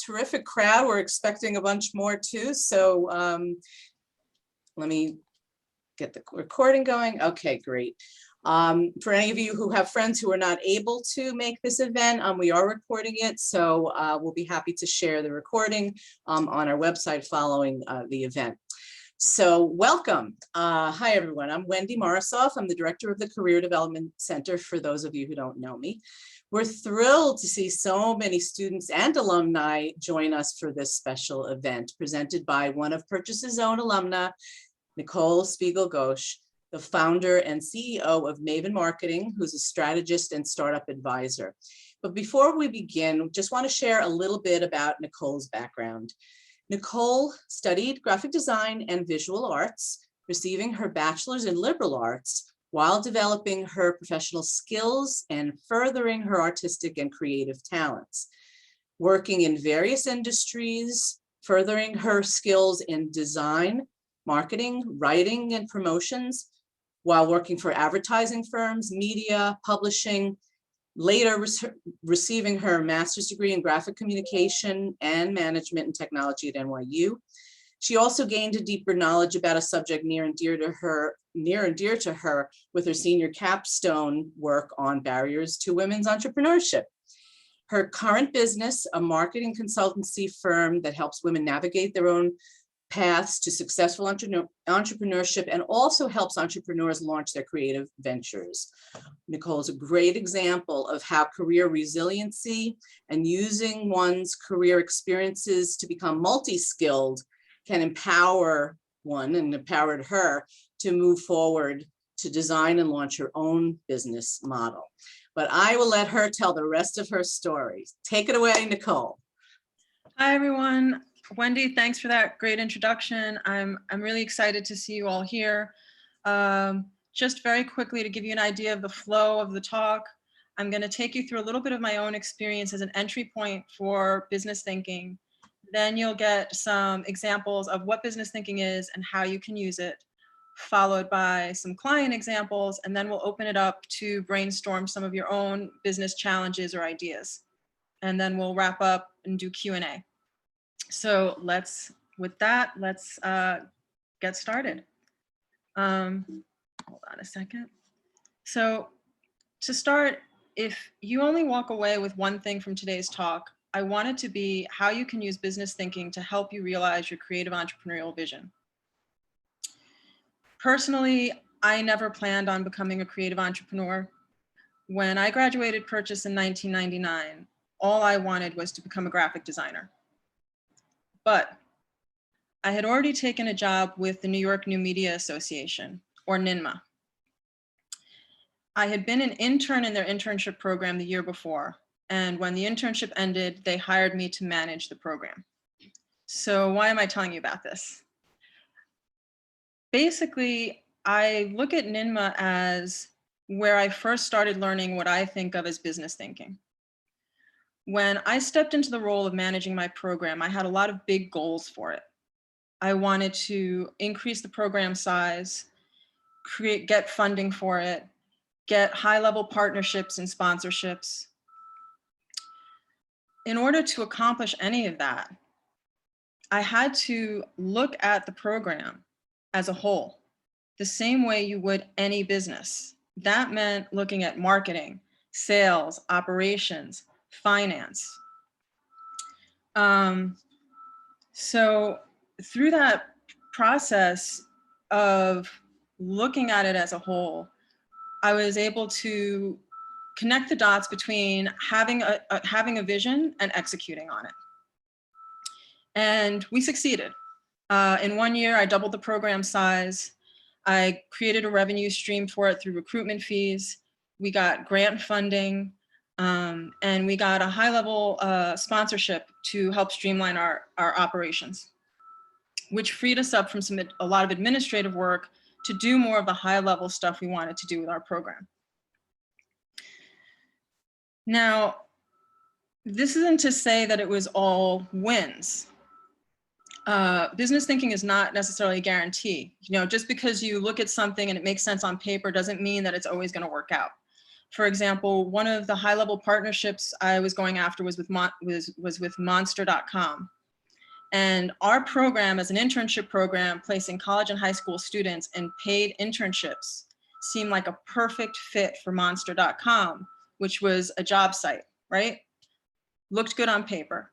terrific crowd. We're expecting a bunch more too. So let me get the recording going. Okay, great. For any of you who have friends who are not able to make this event, we are recording it. So we'll be happy to share the recording on our website following the event. So welcome. Hi, everyone. I'm Wendy Marasoff. I'm the director of the Career Development Center, for those of you who don't know me. We're thrilled to see so many students and alumni join us for this special event presented by one of Purchase's own alumna, Nicole Spiegel-Gotsch, the founder and CEO of Mavyn Marketing, who's a strategist and startup advisor. But before we begin, just want to share a little bit about Nicole's background. Nicole studied graphic design and visual arts, receiving her bachelor's in liberal arts while developing her professional skills and furthering her artistic and creative talents. Working in various industries, furthering her skills in design, marketing, writing, and promotions, while working for advertising firms, media, publishing, later receiving her master's degree in graphic communication and management and technology at NYU. She also gained a deeper knowledge about a subject near and dear to her with her senior capstone work on barriers to women's entrepreneurship. Her current business, a marketing consultancy firm that helps women navigate their own paths to successful entrepreneurship and also helps entrepreneurs launch their creative ventures. Nicole is a great example of how career resiliency and using one's career experiences to become multi-skilled can empower one, and empowered her to move forward to design and launch her own business model. But I will let her tell the rest of her story. Take it away, Nicole. Hi, everyone. Wendy, thanks for that great introduction. I'm really excited to see you all here. Just very quickly to give you an idea of the flow of the talk, I'm going to take you through a little bit of my own experience as an entry point for business thinking. Then you'll get some examples of what business thinking is and how you can use it, followed by some client examples, and then we'll open it up to brainstorm some of your own business challenges or ideas. And then we'll wrap up and do Q&A. So with that, let's get started. Hold on a second. So to start, if you only walk away with one thing from today's talk, I want it to be how you can use business thinking to help you realize your creative entrepreneurial vision. Personally, I never planned on becoming a creative entrepreneur. When I graduated Purchase in 1999, all I wanted was to become a graphic designer. But I had already taken a job with the New York New Media Association, or NYNMA. I had been an intern in their internship program the year before, and when the internship ended, they hired me to manage the program. So why am I telling you about this? Basically, I look at NYNMA as where I first started learning what I think of as business thinking. When I stepped into the role of managing my program, I had a lot of big goals for it. I wanted to increase the program size, get funding for it, get high-level partnerships and sponsorships. In order to accomplish any of that, I had to look at the program as a whole, the same way you would any business. That meant looking at marketing, sales, operations, finance. So through that process of looking at it as a whole, I was able to connect the dots between having a vision and executing on it. And we succeeded. In 1 year, I doubled the program size. I created a revenue stream for it through recruitment fees. We got grant funding, and we got a high-level sponsorship to help streamline our operations, which freed us up from a lot of administrative work to do more of the high-level stuff we wanted to do with our program. Now, this isn't to say that it was all wins. Business thinking is not necessarily a guarantee. You know, just because you look at something and it makes sense on paper doesn't mean that it's always going to work out. For example, one of the high-level partnerships I was going after was with Monster.com. And our program, as an internship program, placing college and high school students in paid internships, seemed like a perfect fit for Monster.com, which was a job site, right? Looked good on paper,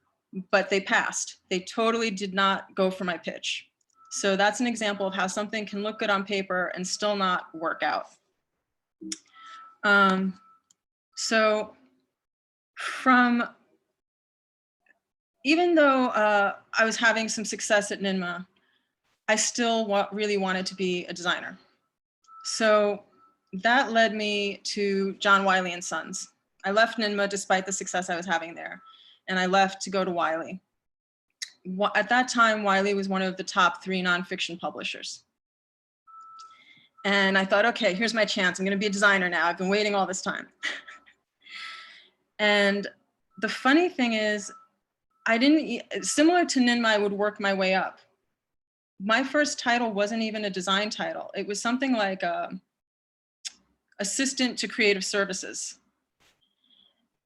but they passed. They totally did not go for my pitch. So that's an example of how something can look good on paper and still not work out. So even though I was having some success at NINMA, I still really wanted to be a designer. So that led me to John Wiley & Sons. I left NINMA despite the success I was having there, and I left to go to Wiley. At that time, Wiley was one of the top 3 nonfiction publishers. And I thought, okay, here's my chance. I'm going to be a designer now. I've been waiting all this time. And the funny thing is, similar to NINMA, I would work my way up. My first title wasn't even a design title. It was something like assistant to creative services.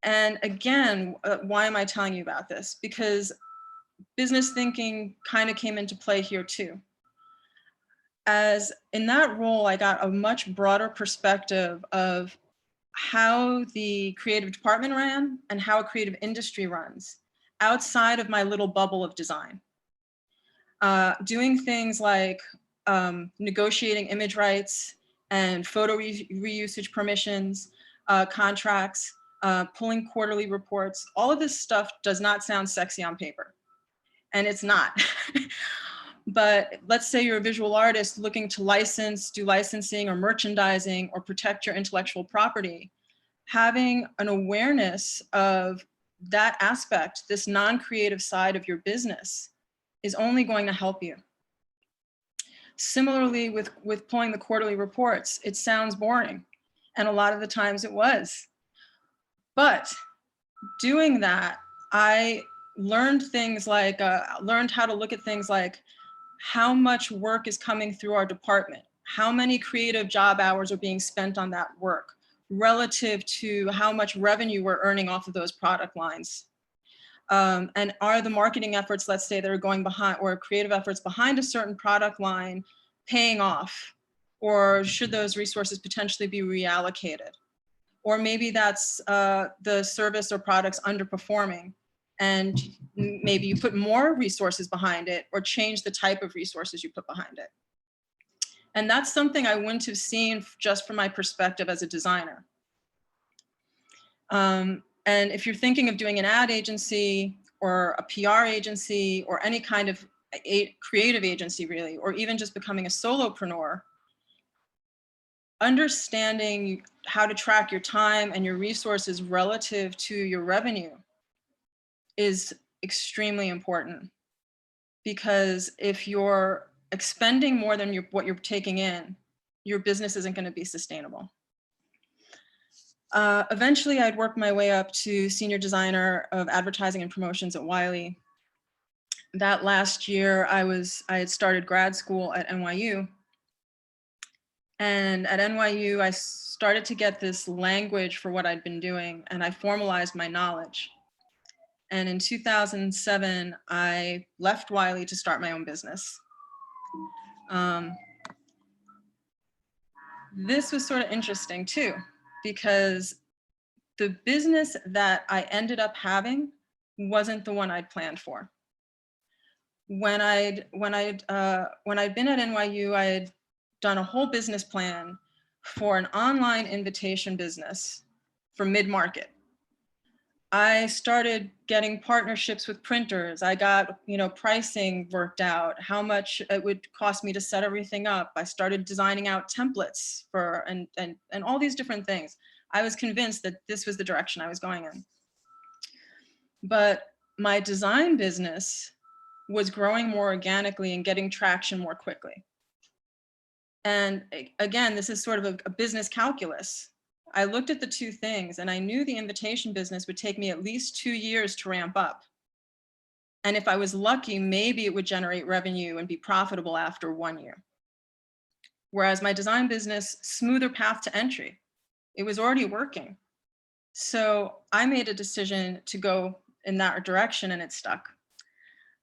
And again, why am I telling you about this? Because business thinking kind of came into play here too. As in that role, I got a much broader perspective of how the creative department ran and how a creative industry runs outside of my little bubble of design. Doing things like negotiating image rights and photo reusage permissions, contracts, pulling quarterly reports. All of this stuff does not sound sexy on paper, and it's not. But let's say you're a visual artist looking to license, do licensing or merchandising or protect your intellectual property. Having an awareness of that aspect, this non-creative side of your business, is only going to help you. Similarly, with pulling the quarterly reports, it sounds boring, and a lot of the times it was. But doing that, I learned things like, learned how to look at things like how much work is coming through our department, how many creative job hours are being spent on that work relative to how much revenue we're earning off of those product lines. And are the marketing efforts, let's say, that are going behind, or creative efforts behind a certain product line paying off? Or should those resources potentially be reallocated? Or maybe that's the service or products underperforming, and maybe you put more resources behind it or change the type of resources you put behind it. And that's something I wouldn't have seen just from my perspective as a designer. And if you're thinking of doing an ad agency or a PR agency or any kind of creative agency really, or even just becoming a solopreneur, understanding how to track your time and your resources relative to your revenue is extremely important. Because if you're expending more than what you're taking in, your business isn't going to be sustainable. Eventually, I'd worked my way up to senior designer of advertising and promotions at Wiley. That last year, I had started grad school at NYU. And at NYU, I started to get this language for what I'd been doing, and I formalized my knowledge. And in 2007, I left Wiley to start my own business. This was sort of interesting too, because the business that I ended up having wasn't the one I'd planned for. When I'd been at NYU, I had done a whole business plan for an online invitation business for mid-market. I started getting partnerships with printers. I got, pricing worked out, how much it would cost me to set everything up. I started designing out templates for, and all these different things. I was convinced that this was the direction I was going in. But my design business was growing more organically and getting traction more quickly. And again, this is sort of a business calculus. I looked at the two things and I knew the invitation business would take me at least 2 years to ramp up. And if I was lucky, maybe it would generate revenue and be profitable after 1 year. Whereas my design business, smoother path to entry. It was already working. So I made a decision to go in that direction, and it stuck.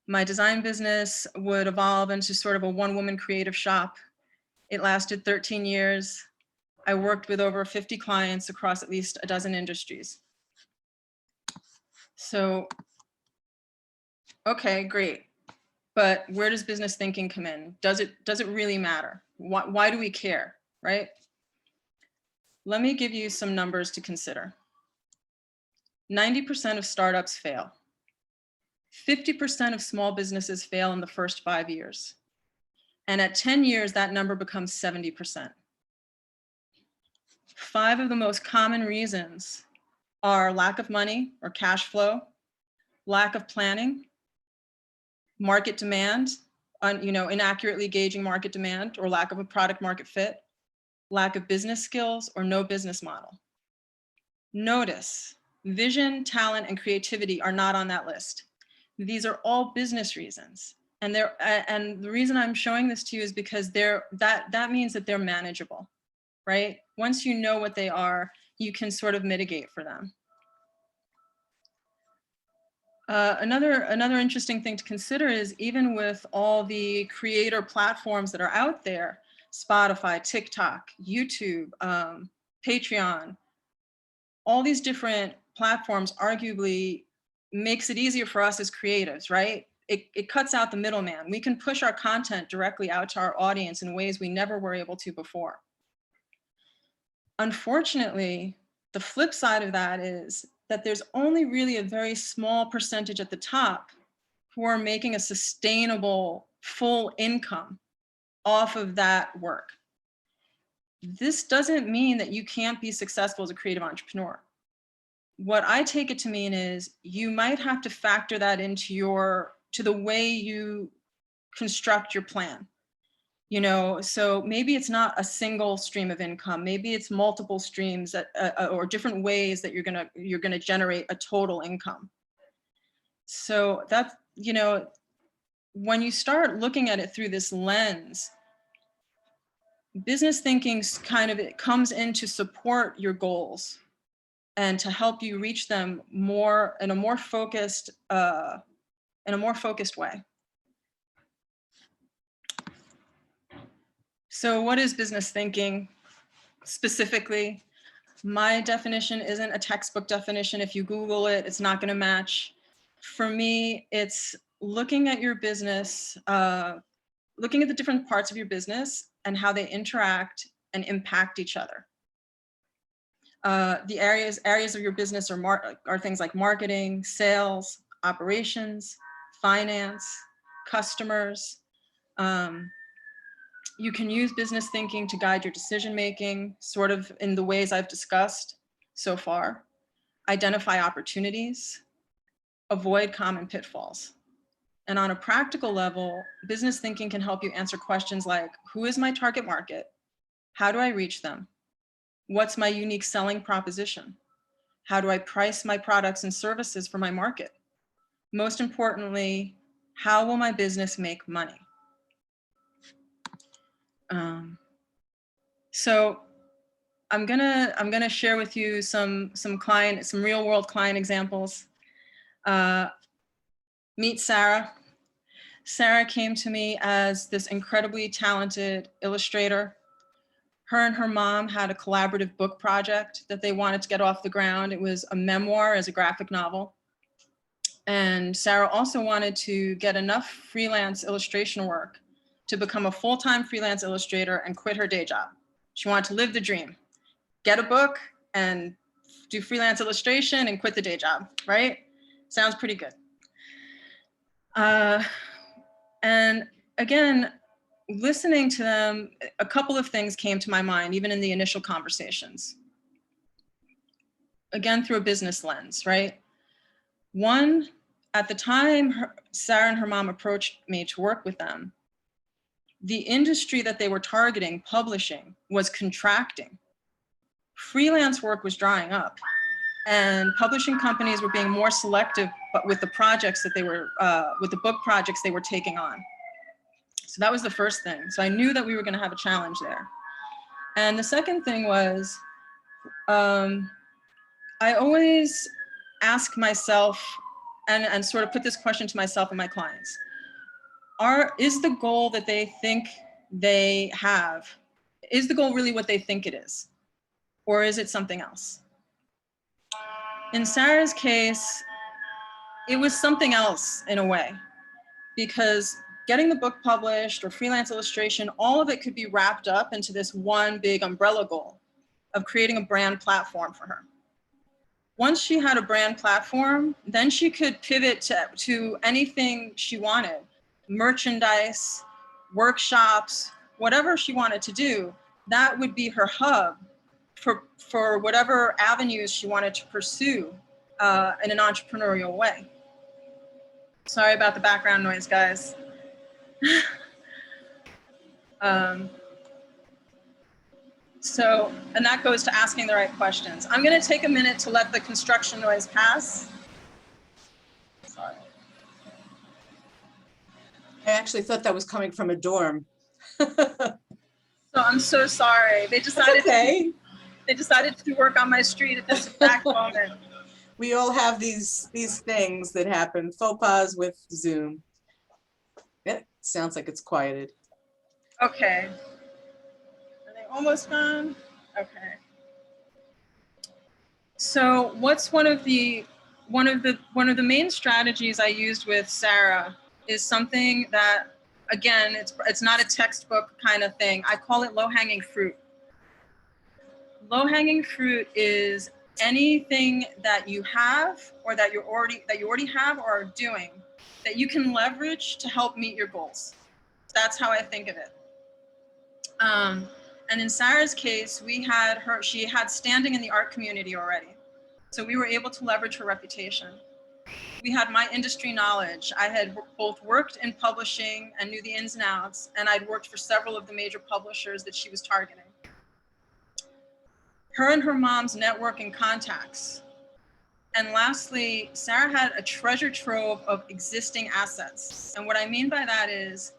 My design business would evolve into sort of a one-woman creative shop. It lasted 13 years. I worked with over 50 clients across at least a dozen industries. So, okay, great. But where does business thinking come in? Does it really matter? Why do we care, right? Let me give you some numbers to consider. 90% of startups fail. 50% of small businesses fail in the first 5 years. And at 10 years, that number becomes 70%. 5 of the most common reasons are lack of money or cash flow, lack of planning, market demand, inaccurately gauging market demand or lack of a product market fit, lack of business skills or no business model. Notice, vision, talent, and creativity are not on that list. These are all business reasons. And the reason I'm showing this to you is because that means that they're manageable, right? Once you know what they are, you can sort of mitigate for them. Another interesting thing to consider is even with all the creator platforms that are out there, Spotify, TikTok, YouTube, Patreon, all these different platforms arguably makes it easier for us as creatives, right? It cuts out the middleman. We can push our content directly out to our audience in ways we never were able to before. Unfortunately, the flip side of that is that there's only really a very small percentage at the top who are making a sustainable full income off of that work. This doesn't mean that you can't be successful as a creative entrepreneur. What I take it to mean is you might have to factor that into the way you construct your plan. So maybe it's not a single stream of income. Maybe it's multiple streams or different ways that you're gonna generate a total income. So that's, when you start looking at it through this lens, business thinking it comes in to support your goals and to help you reach them in a more focused way. So what is business thinking specifically? My definition isn't a textbook definition. If you Google it, it's not going to match. For me, it's looking at your business, looking at the different parts of your business and how they interact and impact each other. The areas of your business are things like marketing, sales, operations, finance, customers. You can use business thinking to guide your decision-making, sort of in the ways I've discussed so far. Identify opportunities, avoid common pitfalls. And on a practical level, business thinking can help you answer questions like, who is my target market? How do I reach them? What's my unique selling proposition? How do I price my products and services for my market? Most importantly, how will my business make money? So I'm gonna share with you some real world client examples. Meet Sarah. Sarah came to me as this incredibly talented illustrator. Her and her mom had a collaborative book project that they wanted to get off the ground. It was a memoir as a graphic novel. And Sarah also wanted to get enough freelance illustration work to become a full-time freelance illustrator and quit her day job. She wanted to live the dream, get a book and do freelance illustration and quit the day job, right? Sounds pretty good. And again, listening to them, a couple of things came to my mind, even in the initial conversations. Again, through a business lens, right? One, at the time Sarah and her mom approached me to work with them, the industry that they were targeting, publishing, was contracting. Freelance work was drying up, and publishing companies were being more selective, but with the projects that they were, with the book projects they were taking on. So that was the first thing. So I knew that we were going to have a challenge there. And the second thing was, I always ask myself and sort of put this question to myself and my clients. Is the goal that they think they have, is the goal really what they think it is? Or is it something else? In Sarah's case, it was something else in a way, because getting the book published or freelance illustration, all of it could be wrapped up into this one big umbrella goal of creating a brand platform for her. Once she had a brand platform, then she could pivot to anything she wanted, merchandise, workshops, whatever she wanted to do. That would be her hub for whatever avenues she wanted to pursue in an entrepreneurial way. Sorry about the background noise, guys. And that goes to asking the right questions. I'm gonna take a minute to let the construction noise pass. Sorry. I actually thought that was coming from a dorm. So I'm so sorry. They decided, okay. They decided to work on my street at this exact moment. We all have these things that happen, faux pas with Zoom. It sounds like it's quieted. Okay. Are they almost done? Okay. So what's one of the main strategies I used with Sarah is something that, again, it's not a textbook kind of thing. I call it low-hanging fruit. Low-hanging fruit is anything that you have or that you already have or are doing that you can leverage to help meet your goals. That's how I think of it. And in Sarah's case, she had standing in the art community already. So we were able to leverage her reputation. We had my industry knowledge. I had both worked in publishing and knew the ins and outs, and I'd worked for several of the major publishers that she was targeting. Her and her mom's network and contacts. And lastly, Sarah had a treasure trove of existing assets. And what I mean by that is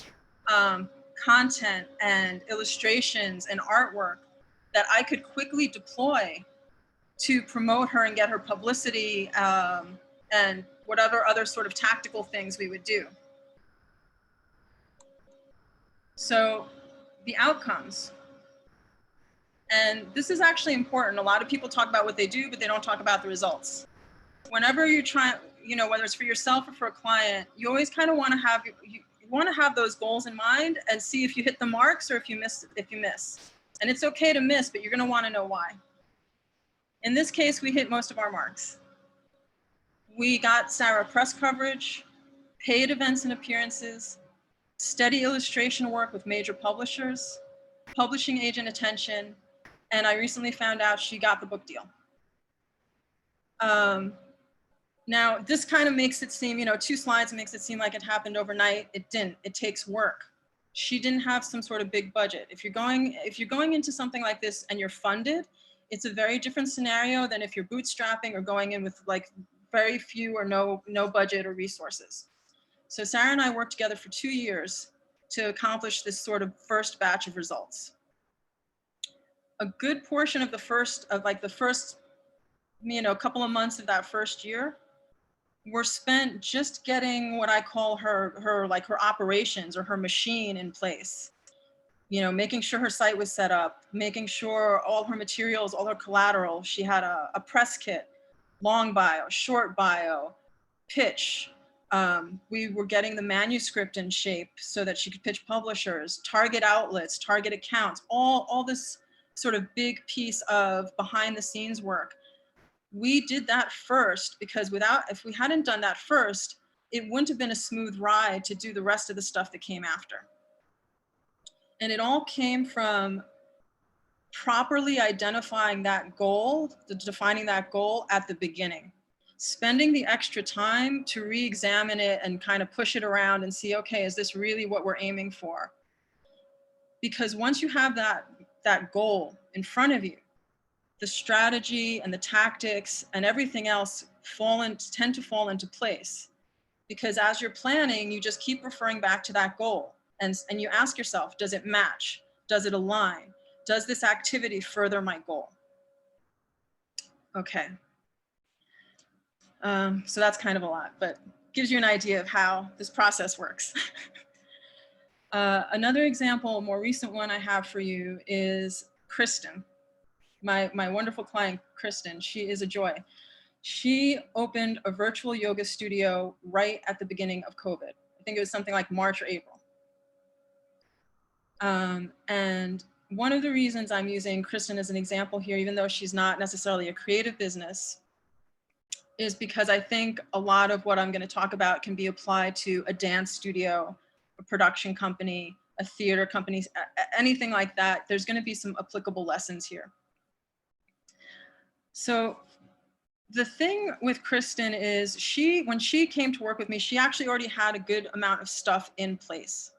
content and illustrations and artwork that I could quickly deploy to promote her and get her publicity and whatever other sort of tactical things we would do. So the outcomes. And this is actually important. A lot of people talk about what they do, but they don't talk about the results. Whenever you're trying, whether it's for yourself or for a client, you always kind of want to have, you want to have those goals in mind and see if you hit the marks or if you miss. And it's okay to miss, but you're going to want to know why. In this case, we hit most of our marks. We got Sarah press coverage, paid events and appearances, steady illustration work with major publishers, publishing agent attention, and I recently found out she got the book deal. Now, this kind of makes it seem, 2 slides makes it seem like it happened overnight. It didn't. It takes work. She didn't have some sort of big budget. If you're going into something like this and you're funded, it's a very different scenario than if you're bootstrapping or going in with like very few or no budget or resources. So Sarah and I worked together for 2 years to accomplish this sort of first batch of results. A good portion of the first couple of months of that first year were spent just getting what I call her operations or her machine in place. Making sure her site was set up, making sure all her materials, all her collateral, she had a press kit, long bio, short bio, pitch. We were getting the manuscript in shape so that she could pitch publishers, target outlets, target accounts, all this sort of big piece of behind the scenes work. We did that first because if we hadn't done that first, it wouldn't have been a smooth ride to do the rest of the stuff that came after. And it all came from properly identifying that goal, defining that goal at the beginning. Spending the extra time to re-examine it and kind of push it around and see, okay, is this really what we're aiming for? Because once you have that goal in front of you, the strategy and the tactics and everything else tend to fall into place. Because as you're planning, you just keep referring back to that goal. And you ask yourself, does it match? Does it align? Does this activity further my goal? Okay. So that's kind of a lot, but gives you an idea of how this process works. Another example, a more recent one I have for you is Kristen, my wonderful client, Kristen. She is a joy. She opened a virtual yoga studio right at the beginning of COVID. I think it was something like March or April. And one of the reasons I'm using Kristen as an example here, even though she's not necessarily a creative business, is because I think a lot of what I'm going to talk about can be applied to a dance studio, a production company, a theater company, anything like that. There's going to be some applicable lessons here. So the thing with Kristen is when she came to work with me, she actually already had a good amount of stuff in place.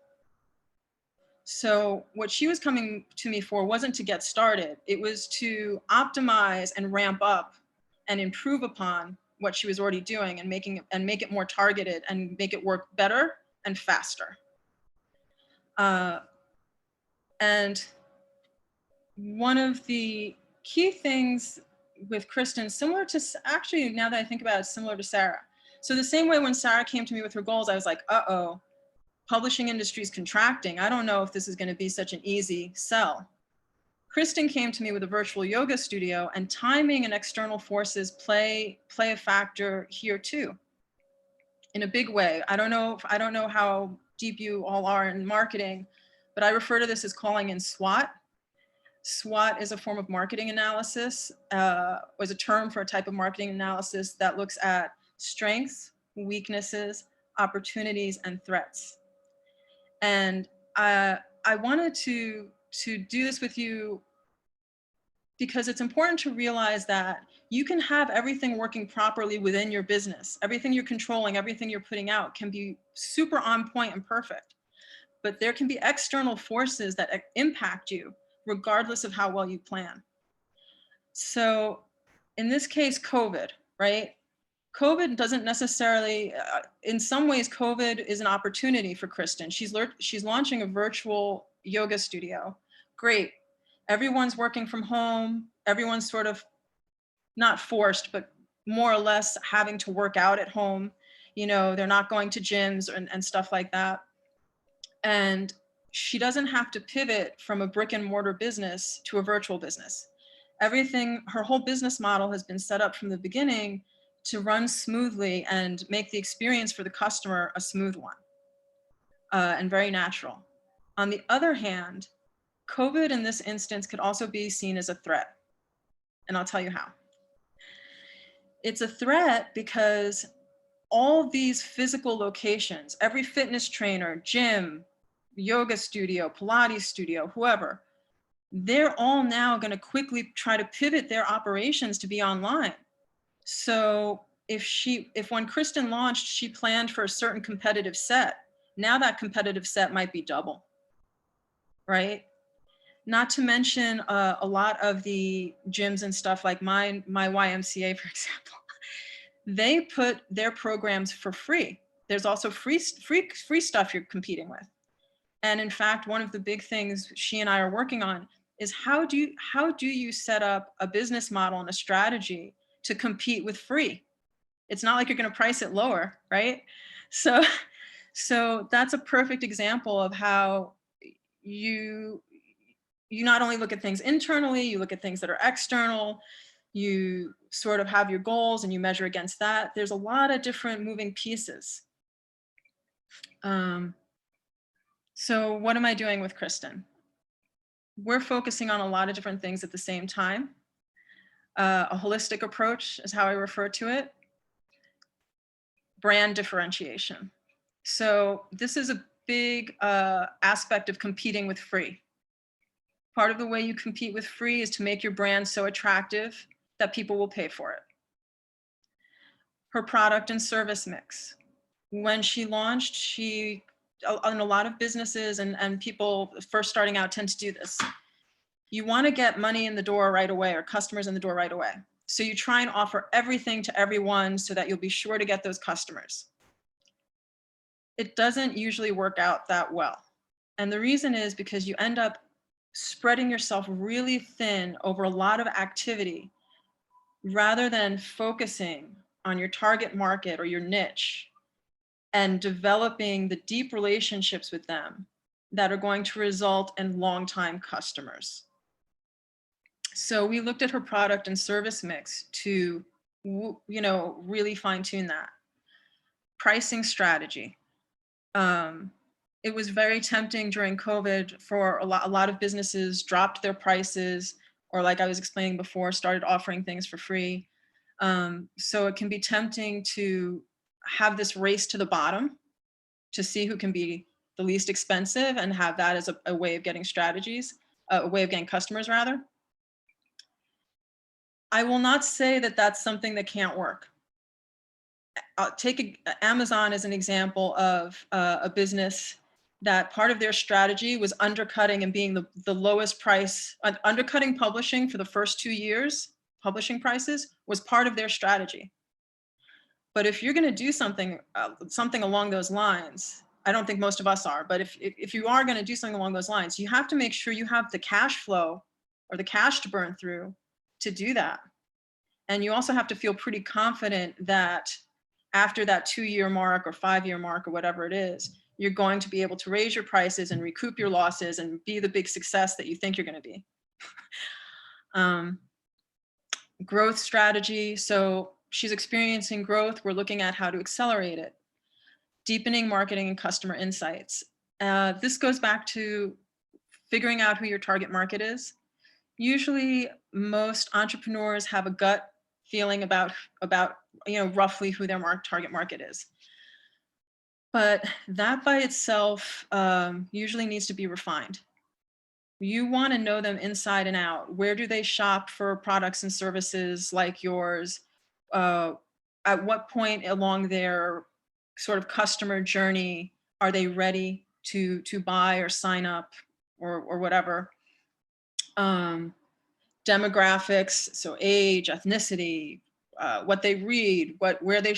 So what she was coming to me for wasn't to get started. It was to optimize and ramp up and improve upon what she was already doing and make it more targeted and make it work better and faster. And one of the key things with Kristen, similar to, actually, now that I think about it, similar to Sarah. So the same way when Sarah came to me with her goals, I was like, uh-oh, publishing industry is contracting. I don't know if this is going to be such an easy sell. Kristen came to me with a virtual yoga studio, and timing and external forces play a factor here too, in a big way. I don't know how deep you all are in marketing, but I refer to this as calling in SWOT. SWOT is a form of marketing analysis, was a term for a type of marketing analysis that looks at strengths, weaknesses, opportunities, and threats. And I wanted to do this with you because it's important to realize that you can have everything working properly within your business. Everything you're controlling, everything you're putting out can be super on point and perfect. But there can be external forces that impact you regardless of how well you plan. So in this case, COVID, right? COVID doesn't necessarily, in some ways, COVID is an opportunity for Kristen. She's launching a virtual yoga studio. Great. Everyone's working from home. Everyone's sort of not forced, but more or less having to work out at home. You know, they're not going to gyms and stuff like that. And she doesn't have to pivot from a brick and mortar business to a virtual business. Her whole business model has been set up from the beginning to run smoothly and make the experience for the customer a smooth one and very natural. On the other hand, COVID in this instance could also be seen as a threat. And I'll tell you how. It's a threat because all these physical locations, every fitness trainer, gym, yoga studio, Pilates studio, whoever, they're all now going to quickly try to pivot their operations to be online. So if when Kristen launched, she planned for a certain competitive set, now that competitive set might be double, right? Not to mention a lot of the gyms and stuff like my YMCA, for example, they put their programs for free. There's also free stuff you're competing with. And in fact, one of the big things she and I are working on is how do you set up a business model and a strategy to compete with free? It's not like you're going to price it lower, right? So that's a perfect example of how you not only look at things internally, you look at things that are external, you sort of have your goals and you measure against that. There's a lot of different moving pieces. So what am I doing with Kristen? We're focusing on a lot of different things at the same time. A holistic approach is how I refer to it. Brand differentiation. So this is a big aspect of competing with free. Part of the way you compete with free is to make your brand so attractive that people will pay for it. Her product and service mix. When she launched, in a lot of businesses and people first starting out tend to do this. You want to get money in the door right away or customers in the door right away. So you try and offer everything to everyone so that you'll be sure to get those customers. It doesn't usually work out that well. And the reason is because you end up spreading yourself really thin over a lot of activity rather than focusing on your target market or your niche and developing the deep relationships with them that are going to result in long-time customers. So we looked at her product and service mix to, really fine-tune that. Pricing strategy. It was very tempting during COVID for a lot of businesses dropped their prices, or like I was explaining before, started offering things for free. So it can be tempting to have this race to the bottom to see who can be the least expensive and have that as a way of getting a way of getting customers rather. I will not say that that's something that can't work. I'll take Amazon as an example of a business that part of their strategy was undercutting and being the lowest price, undercutting publishing for the first 2 years, publishing prices was part of their strategy. But if you're going to do something along those lines, I don't think most of us are, but if you are going to do something along those lines, you have to make sure you have the cash flow or the cash to burn through to do that. And you also have to feel pretty confident that after that 2-year mark or 5-year mark or whatever it is, you're going to be able to raise your prices and recoup your losses and be the big success that you think you're going to be. Growth strategy. So she's experiencing growth. We're looking at how to accelerate it. Deepening marketing and customer insights. This goes back to figuring out who your target market is. Usually most entrepreneurs have a gut feeling about roughly who their target market is. But that by itself usually needs to be refined. You want to know them inside and out. Where do they shop for products and services like yours? At what point along their sort of customer journey are they ready to buy or sign up or whatever? Demographics, so age, ethnicity, what they read, where they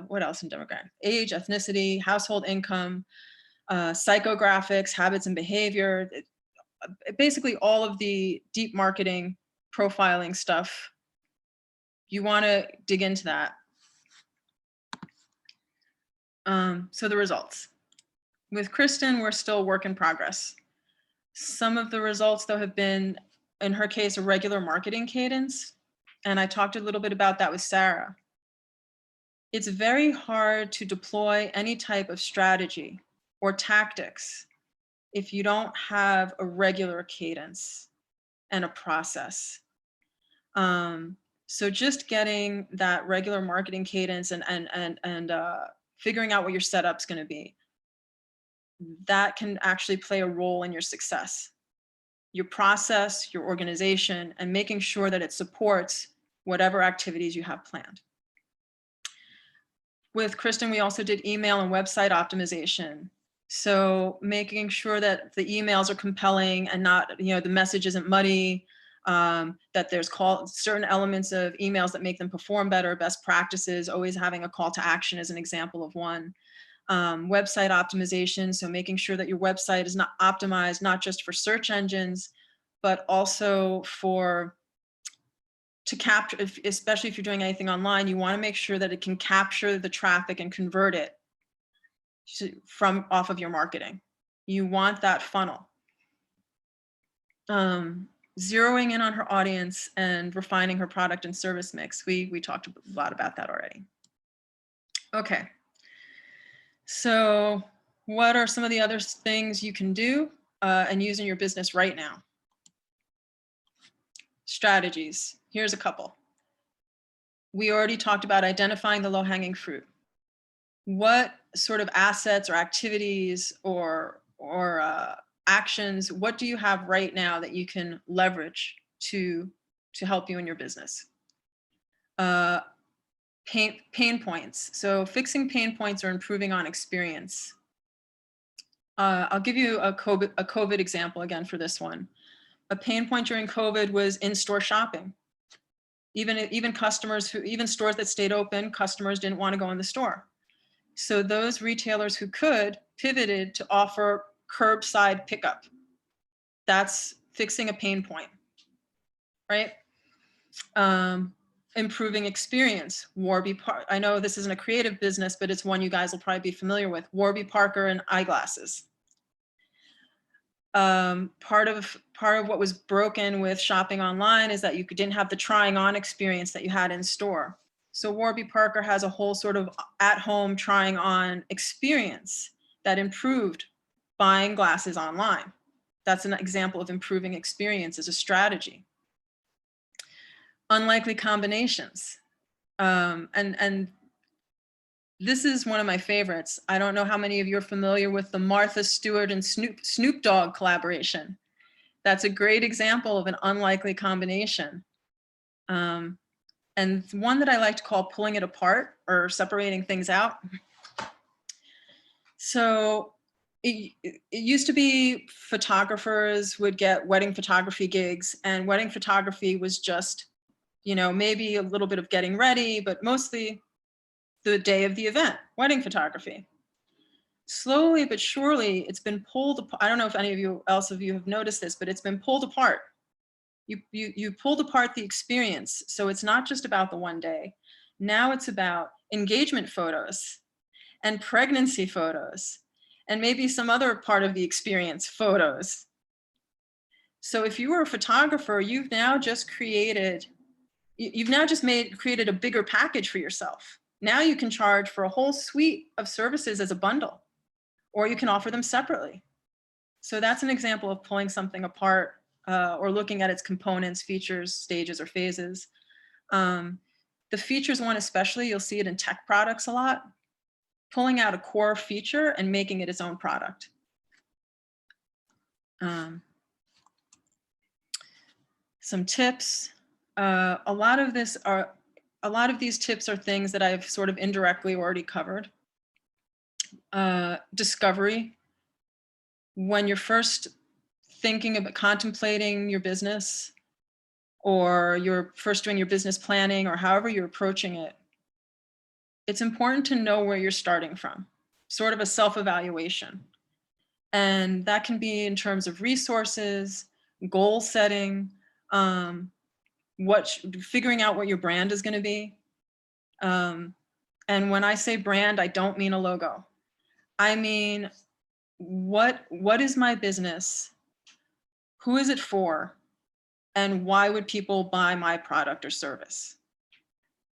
what else in demographic? Age, ethnicity, household income, psychographics, habits and behavior, basically all of the deep marketing profiling stuff. You want to dig into that. So the results. With Kristen, we're still work in progress. Some of the results though have been, in her case, a regular marketing cadence. And I talked a little bit about that with Sarah. It's very hard to deploy any type of strategy or tactics if you don't have a regular cadence and a process. So just getting that regular marketing cadence and figuring out what your setup's going to be, that can actually play a role in your success. Your process, your organization, and making sure that it supports whatever activities you have planned. With Kristen, we also did email and website optimization. So making sure that the emails are compelling and not, the message isn't muddy, that there's certain elements of emails that make them perform better, best practices, always having a call to action as an example of one. Website optimization, so making sure that your website is not optimized, not just for search engines, but also to capture, especially if you're doing anything online, you want to make sure that it can capture the traffic and convert it from off of your marketing. You want that funnel. Zeroing in on her audience and refining her product and service mix. We talked a lot about that already. Okay. So what are some of the other things you can do and use in your business right now? Strategies. Here's a couple. We already talked about identifying the low-hanging fruit. What sort of assets or activities or actions, what do you have right now that you can leverage to help you in your business? Pain points. So fixing pain points or improving on experience. I'll give you a COVID example again for this one. A pain point during COVID was in-store shopping. Even customers even stores that stayed open, customers didn't want to go in the store. So those retailers who could pivoted to offer curbside pickup. That's fixing a pain point, right? Improving experience. Warby Parker. I know this isn't a creative business, but it's one you guys will probably be familiar with. Warby Parker and eyeglasses. Part of what was broken with shopping online is that you didn't have the trying on experience that you had in store. So Warby Parker has a whole sort of at-home trying on experience that improved buying glasses online. That's an example of improving experience as a strategy. Unlikely combinations. And this is one of my favorites. I don't know how many of you are familiar with the Martha Stewart and Snoop Dogg collaboration. That's a great example of an unlikely combination. And one that I like to call pulling it apart or separating things out. So it used to be photographers would get wedding photography gigs, and wedding photography was just, you know, maybe a little bit of getting ready, but mostly the day of the event, wedding photography. Slowly but surely, it's been pulled apart. I don't know if any of you have noticed this, but it's been pulled apart. You pulled apart the experience. So it's not just about the one day. Now it's about engagement photos and pregnancy photos and maybe some other part of the experience photos. So if you were a photographer, you've now just created a bigger package for yourself. Now you can charge for a whole suite of services as a bundle, or you can offer them separately. So that's an example of pulling something apart or looking at its components, features, stages, or phases. The features one especially, you'll see it in tech products a lot, pulling out a core feature and making it its own product. Some tips. A lot of these tips are things that I've sort of indirectly already covered. Discovery. When you're first thinking about contemplating your business, or you're first doing your business planning, or however you're approaching it, it's important to know where you're starting from, sort of a self-evaluation. And that can be in terms of resources, goal setting, figuring out what your brand is going to be. And when I say brand, I don't mean a logo. I mean, what is my business? Who is it for? And why would people buy my product or service?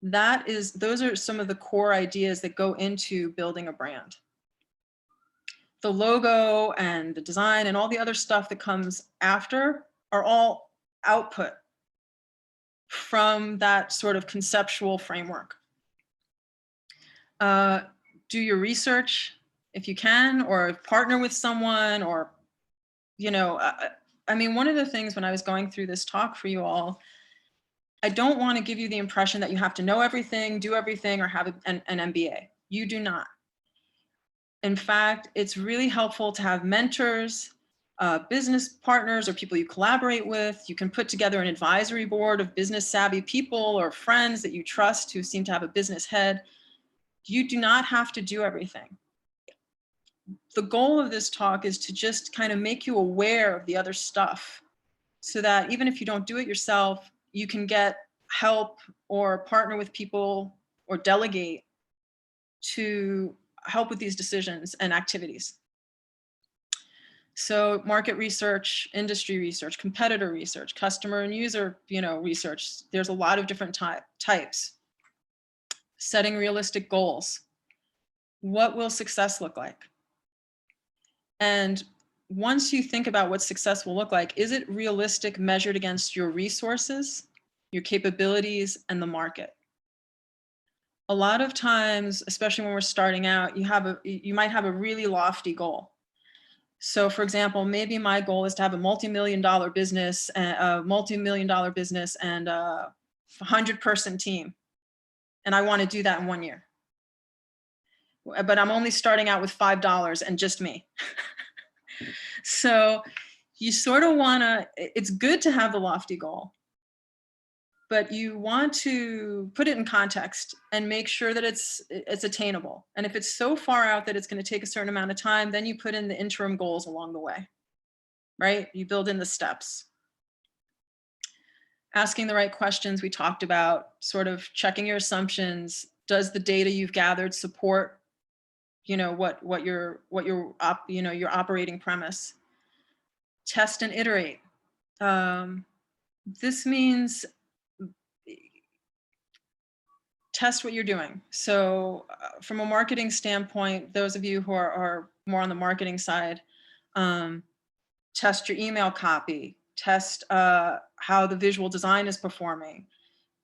Those are some of the core ideas that go into building a brand. The logo and the design and all the other stuff that comes after are all output from that sort of conceptual framework. Do your research if you can, or partner with someone, or, you know, I mean, one of the things when I was going through this talk for you all, I don't want to give you the impression that you have to know everything, do everything, or have an MBA. You do not. In fact, it's really helpful to have mentors, business partners, or people you collaborate with. You can put together an advisory board of business savvy people or friends that you trust who seem to have a business head. You do not have to do everything. The goal of this talk is to just kind of make you aware of the other stuff, so that even if you don't do it yourself, you can get help or partner with people or delegate to help with these decisions and activities. So market research, industry research, competitor research, customer and user, research. There's a lot of different types. Setting realistic goals. What will success look like? And once you think about what success will look like, is it realistic measured against your resources, your capabilities, and the market? A lot of times, especially when we're starting out, you might have a really lofty goal. So for example, maybe my goal is to have a multi-million-dollar business and a 100-person team. And I want to do that in 1 year. But I'm only starting out with $5 and just me. So you sort of want to, it's good to have the lofty goal, but you want to put it in context and make sure that it's attainable. And if it's so far out that it's going to take a certain amount of time, then you put in the interim goals along the way, right? You build in the steps. asking the right questions we talked about, sort of checking your assumptions. Does the data you've gathered support, you know, what your your operating premise? Test and iterate. This means test what you're doing. So from a marketing standpoint, those of you who are more on the marketing side, test your email copy, test how the visual design is performing,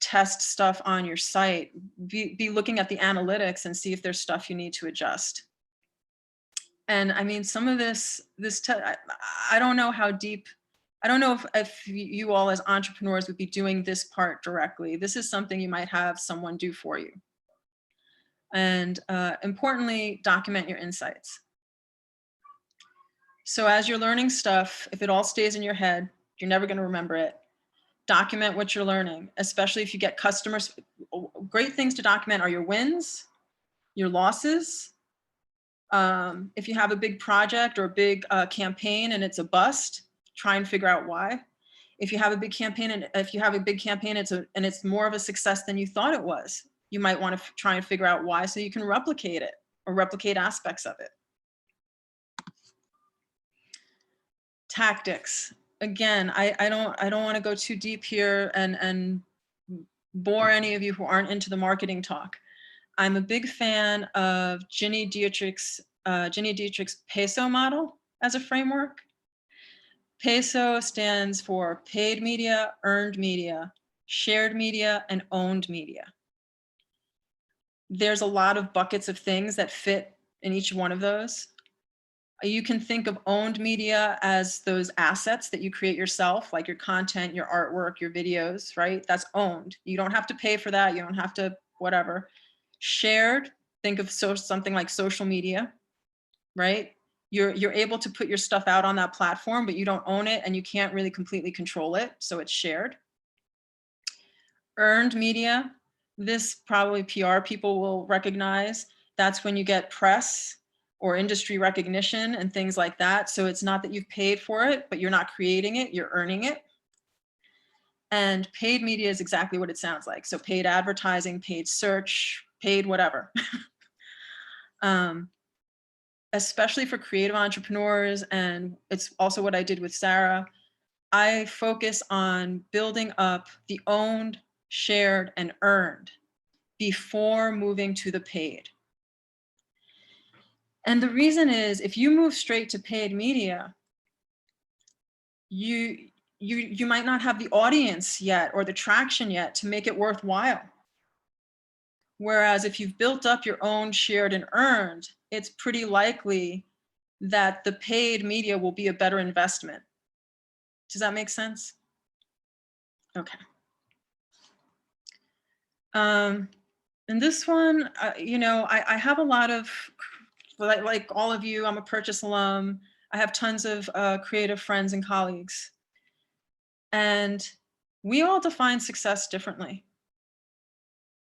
test stuff on your site, be looking at the analytics and see if there's stuff you need to adjust. And I mean, some of this I don't know how deep, I don't know if you all as entrepreneurs would be doing this part directly. This is something you might have someone do for you. And importantly, document your insights. So as you're learning stuff, if it all stays in your head, you're never going to remember it. Document what you're learning, especially if you get customers. Great things to document are your wins, your losses. If you have a big project or a big campaign and it's a bust, try and figure out why. If you have a big campaign and it's more of a success than you thought it was, you might want to try and figure out why so you can replicate it or replicate aspects of it. Tactics. Again, I don't want to go too deep here and bore any of you who aren't into the marketing talk. I'm a big fan of Ginny Dietrich's Peso Model as a framework. Peso stands for paid media, earned media, shared media, and owned media. There's a lot of buckets of things that fit in each one of those. You can think of owned media as those assets that you create yourself, like your content, your artwork, your videos, right? That's owned. You don't have to pay for that. You don't have to whatever. Shared, think of something like social media, right? You're able to put your stuff out on that platform, but you don't own it and you can't really completely control it. So it's shared. Earned media, this probably PR people will recognize. That's when you get press or industry recognition and things like that. So it's not that you've paid for it, but you're not creating it, you're earning it. And paid media is exactly what it sounds like. So paid advertising, paid search, paid whatever. Especially for creative entrepreneurs, and it's also what I did with Sarah, I focus on building up the owned, shared, and earned before moving to the paid. And the reason is, if you move straight to paid media, you might not have the audience yet or the traction yet to make it worthwhile. Whereas if you've built up your own shared and earned, it's pretty likely that the paid media will be a better investment. Does that make sense? Okay. And this one, you know, I have a lot of, like all of you, I'm a Purchase alum. I have tons of creative friends and colleagues. And we all define success differently.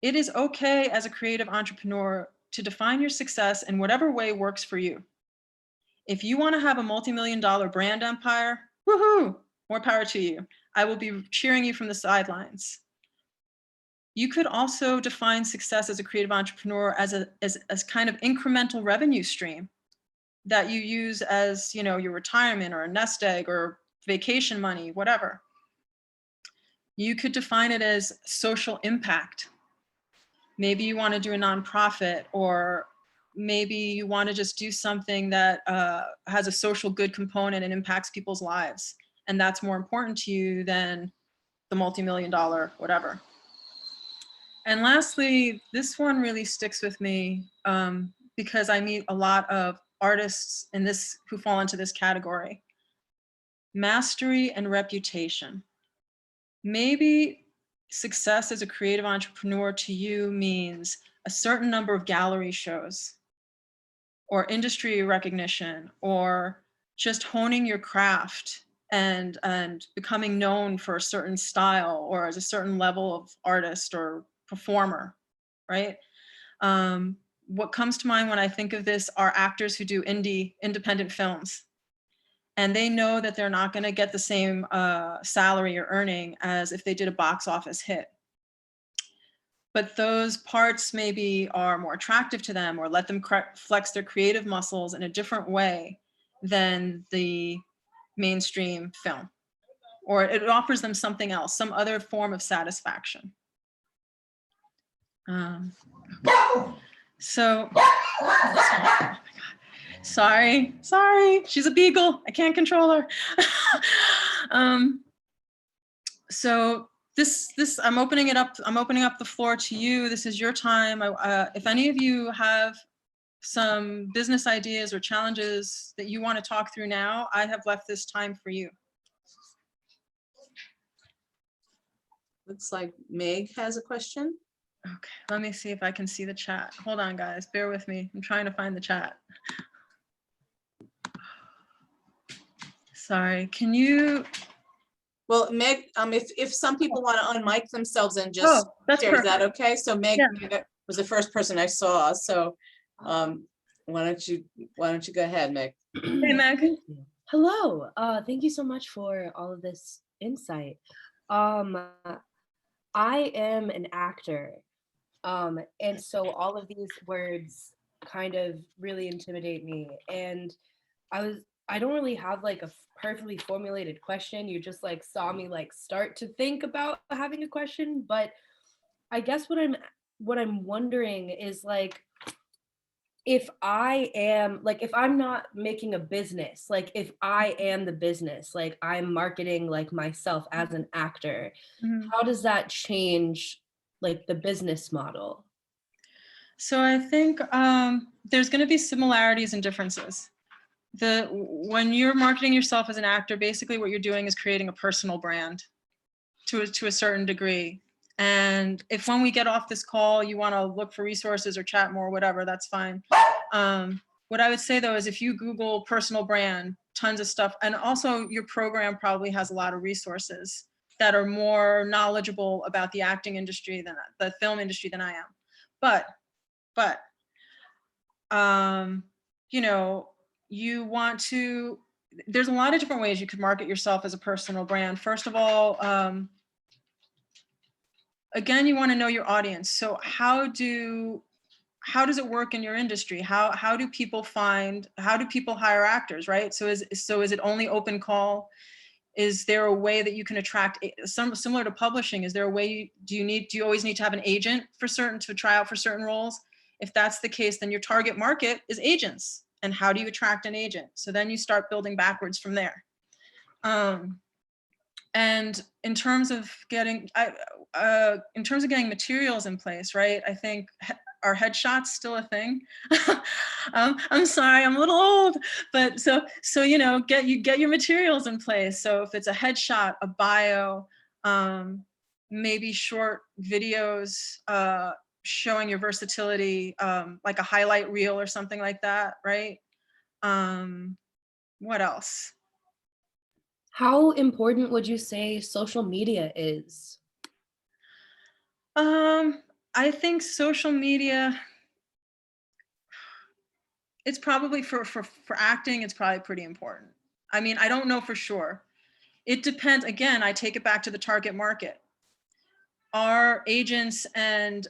It is okay as a creative entrepreneur to define your success in whatever way works for you. If you want to have a multi-million-dollar brand empire, woohoo, more power to you. I will be cheering you from the sidelines. You could also define success as a creative entrepreneur as kind of incremental revenue stream that you use as, you know, your retirement or a nest egg or vacation money, whatever. You could define it as social impact. Maybe you want to do a nonprofit, or maybe you want to just do something that has a social good component and impacts people's lives. And that's more important to you than the multi-million-dollar whatever. And lastly, this one really sticks with me because I meet a lot of artists in this who fall into this category. Mastery and reputation. Maybe success as a creative entrepreneur to you means a certain number of gallery shows or industry recognition, or just honing your craft and becoming known for a certain style or as a certain level of artist or performer, right? What comes to mind when I think of this are actors who do independent films. and they know that they're not going to get the same salary or earning as if they did a box office hit. But those parts maybe are more attractive to them, or let them flex their creative muscles in a different way than the mainstream film, or it offers them something else, some other form of satisfaction. So, oh my God. Sorry, she's a beagle. I can't control her. So this I'm opening it up. I'm opening up the floor to you. This is your time. If any of you have some business ideas or challenges that you want to talk through now, I have left this time for you. Looks like Meg has a question. Okay, let me see if I can see the chat. Hold on, guys, bear with me. I'm trying to find the chat. Sorry, can you? Well, Meg, if some people want to unmic themselves and just that's share, is perfect. that okay? So Meg Yeah. was the first person I saw. So why don't you go ahead, Meg? Hey, Meg. Hello. Thank you so much for all of this insight. I am an actor. And so all of these words kind of really intimidate me. And I don't really have like a perfectly formulated question. You just like saw me like start to think about having a question, but I guess what I'm wondering is like, if I'm not making a business, like if I am the business, like I'm marketing like myself as an actor, how does that change like the business model? So I think there's going to be similarities and differences. When you're marketing yourself as an actor, basically what you're doing is creating a personal brand to a certain degree. And if when we get off this call, you want to look for resources or chat more, whatever, that's fine. What I would say though is if you Google personal brand, tons of stuff, and also your program probably has a lot of resources that are more knowledgeable about the acting industry than the film industry than I am. But you know, you want to, there's a lot of different ways you could market yourself as a personal brand. First of all, again, you want to know your audience. So how does it work in your industry? How do people hire actors, right? So is it only open call? Is there a way that you can attract similar to publishing? Is there a way do you always need to have an agent to try out for certain roles? If that's the case, then your target market is agents. And how do you attract an agent? So then you start building backwards from there. And in terms of getting materials in place, right? I think are headshots still a thing? I'm sorry, I'm a little old, but so you know, get your materials in place. So if it's a headshot, a bio, maybe short videos showing your versatility, like a highlight reel or something like that, right? What else? How important would you say social media is? I think social media, it's probably for acting, it's probably pretty important. I mean, I don't know for sure. It depends. Again, I take it back to the target market. Are agents and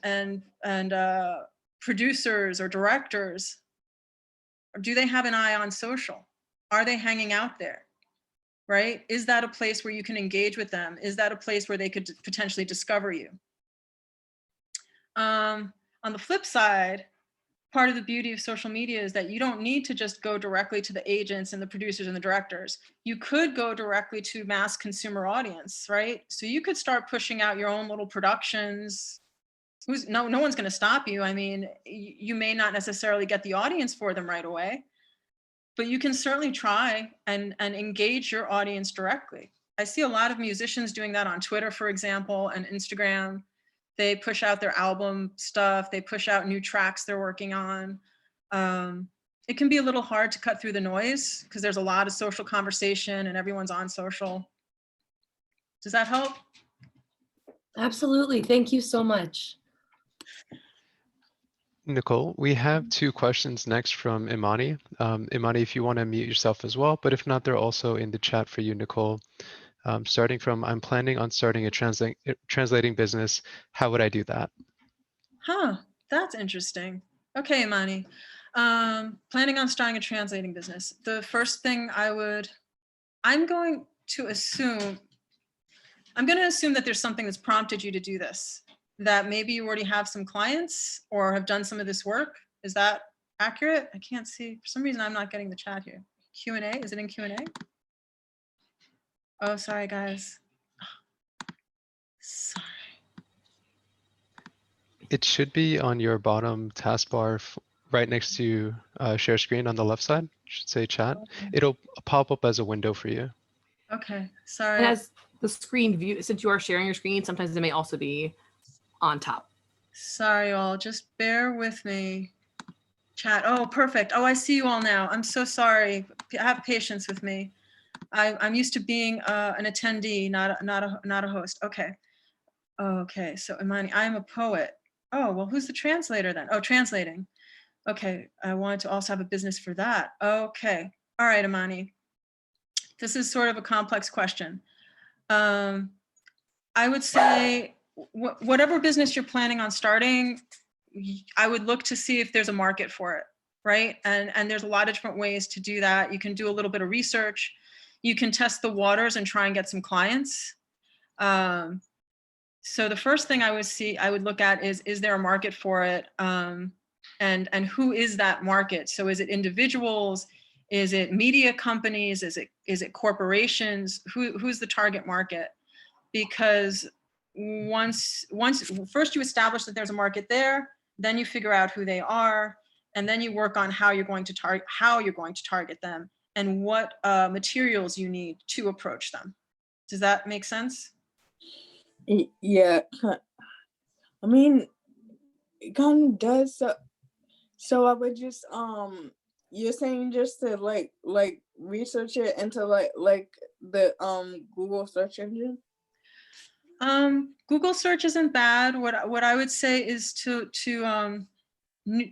producers or directors, do they have an eye on social? Are they hanging out there? Right? Is that a place where you can engage with them? Is that a place where they could potentially discover you? On the flip side, part of the beauty of social media is that you don't need to just go directly to the agents and the producers and the directors. You could go directly to mass consumer audience, right? So you could start pushing out your own little productions. No one's going to stop you. I mean, you may not necessarily get the audience for them right away, but you can certainly try and engage your audience directly. I see a lot of musicians doing that on Twitter, for example, and Instagram. They push out their album stuff. They push out new tracks they're working on. It can be a little hard to cut through the noise because there's a lot of social conversation and everyone's on social. Does that help? Absolutely. Thank you so much. Nicole, we have two questions next from Imani. Imani, if you want to mute yourself as well, but if not, they're also in the chat for you, Nicole. Starting from, I'm planning on starting a translating business. How would I do that? Huh, that's interesting. Okay, Imani. Planning on starting a translating business. The first thing I'm going to assume that there's something that's prompted you to do this, that maybe you already have some clients or have done some of this work. Is that accurate? I can't see. For some reason, I'm not getting the chat here. Q&A, is it in Q&A? Oh, sorry, guys. Sorry. It should be on your bottom taskbar right next to share screen on the left side. It should say chat. Okay. It'll pop up as a window for you. Okay, sorry. And as the screen view, since you are sharing your screen, sometimes it may also be on top. Sorry, all. Just bear with me. Chat. Oh, perfect. Oh, I see you all now. I'm so sorry. Have patience with me. I'm used to being an attendee, not a host. Okay. Okay. So Imani, I'm a poet. Oh, well, who's the translator then? Oh, translating. Okay. I wanted to also have a business for that. Okay. All right, Imani. This is sort of a complex question. I would say whatever business you're planning on starting, I would look to see if there's a market for it, right? And there's a lot of different ways to do that. You can do a little bit of research. You can test the waters and try and get some clients. So the first thing I would look at is there a market for it? And who is that market? So is it individuals? Is it media companies? Is it corporations? Who's the target market? Because first you establish that there's a market there, then you figure out who they are, and then you work on how you're going to target them and what materials you need to approach them. Does that make sense? Yeah, I mean, it kind of does. So I would just you're saying just to like research it into like the Google search engine. Google search isn't bad. What I would say is to New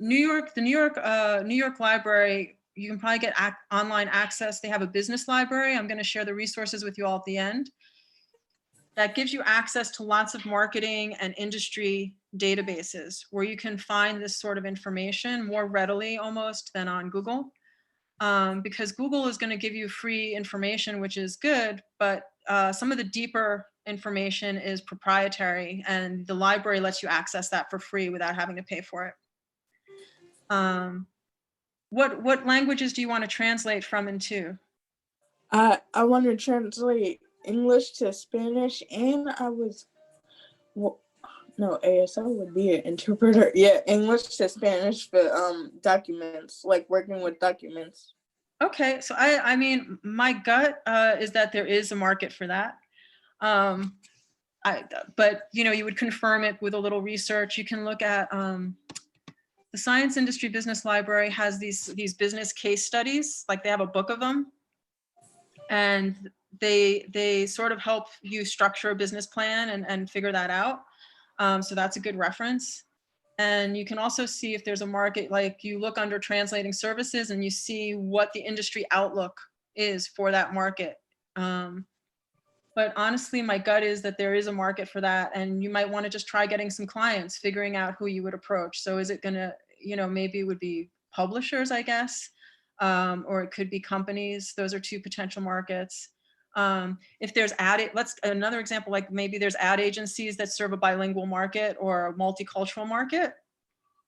York, the New York Library, you can probably get online access. They have a business library. I'm going to share the resources with you all at the end. That gives you access to lots of marketing and industry databases where you can find this sort of information more readily almost than on Google. Because Google is going to give you free information, which is good, but some of the deeper information is proprietary, and the library lets you access that for free without having to pay for it. What languages do you want to translate from and to? I want to translate English to Spanish, and no, ASL would be an interpreter. Yeah, English to Spanish for documents, like working with documents. Okay, so I mean, my gut is that there is a market for that. But you know, you would confirm it with a little research. You can look at the Science Industry Business Library has these business case studies, like they have a book of them, and they sort of help you structure a business plan and figure that out. So that's a good reference. And you can also see if there's a market, like you look under translating services and you see what the industry outlook is for that market. But honestly, my gut is that there is a market for that, and you might want to just try getting some clients, figuring out who you would approach. So is it gonna, you know, maybe it would be publishers, I guess, or it could be companies. Those are two potential markets. If there's another example, like maybe there's ad agencies that serve a bilingual market or a multicultural market.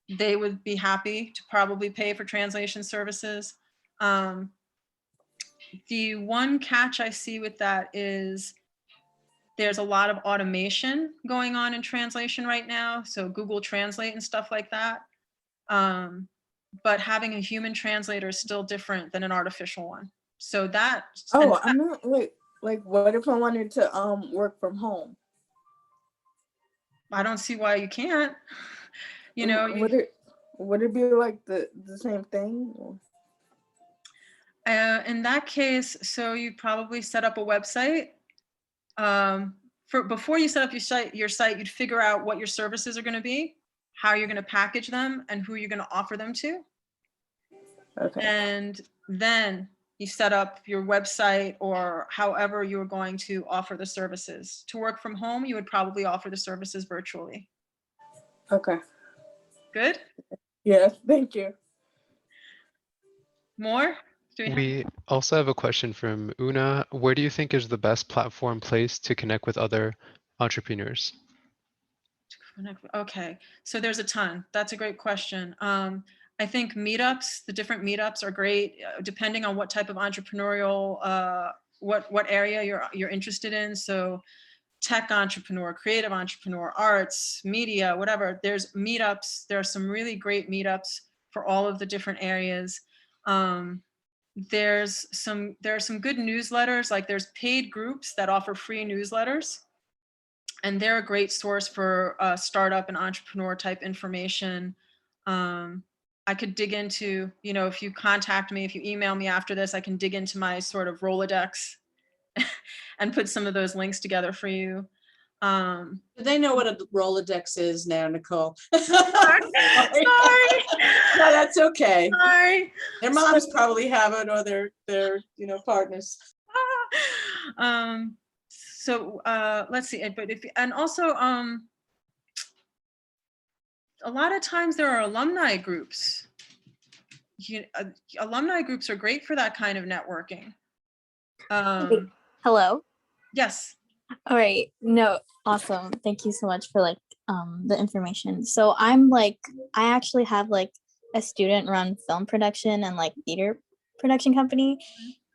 They would be happy to probably pay for translation services. The one catch I see with that is there's a lot of automation going on in translation right now. So Google Translate and stuff like that. But having a human translator is still different than an artificial one. So that. Oh, I'm not like what if I wanted to work from home? I don't see why you can't. You know, would it be like the same thing? In that case, so you probably set up a website. Before you set up your site, you'd figure out what your services are going to be, how you're going to package them, and who you're going to offer them to. Okay. And then you set up your website or however you're going to offer the services. To work from home, you would probably offer the services virtually. Okay. Good? Yes, thank you. More? Do we have? We also have a question from Una. Where do you think is the best platform place to connect with other entrepreneurs? Okay, so there's a ton. That's a great question. I think meetups, the different meetups are great, depending on what type of entrepreneurial, what area you're interested in. So tech entrepreneur, creative entrepreneur, arts, media, whatever. There's meetups. There are some really great meetups for all of the different areas. There are some good newsletters, like there's paid groups that offer free newsletters. And they're a great source for startup and entrepreneur type information. I could dig into, if you contact me, if you email me after this, I can dig into my sort of Rolodex and put some of those links together for you. Do they know what a Rolodex is now, Nicole? Sorry. No, that's okay. Sorry. Their moms probably have it, or their partners. So let's see, but and also a lot of times there are alumni groups. Alumni groups are great for that kind of networking. Hello. Yes. All right. No, awesome. Thank you so much for the information. So I actually have a student run film production and theater production company.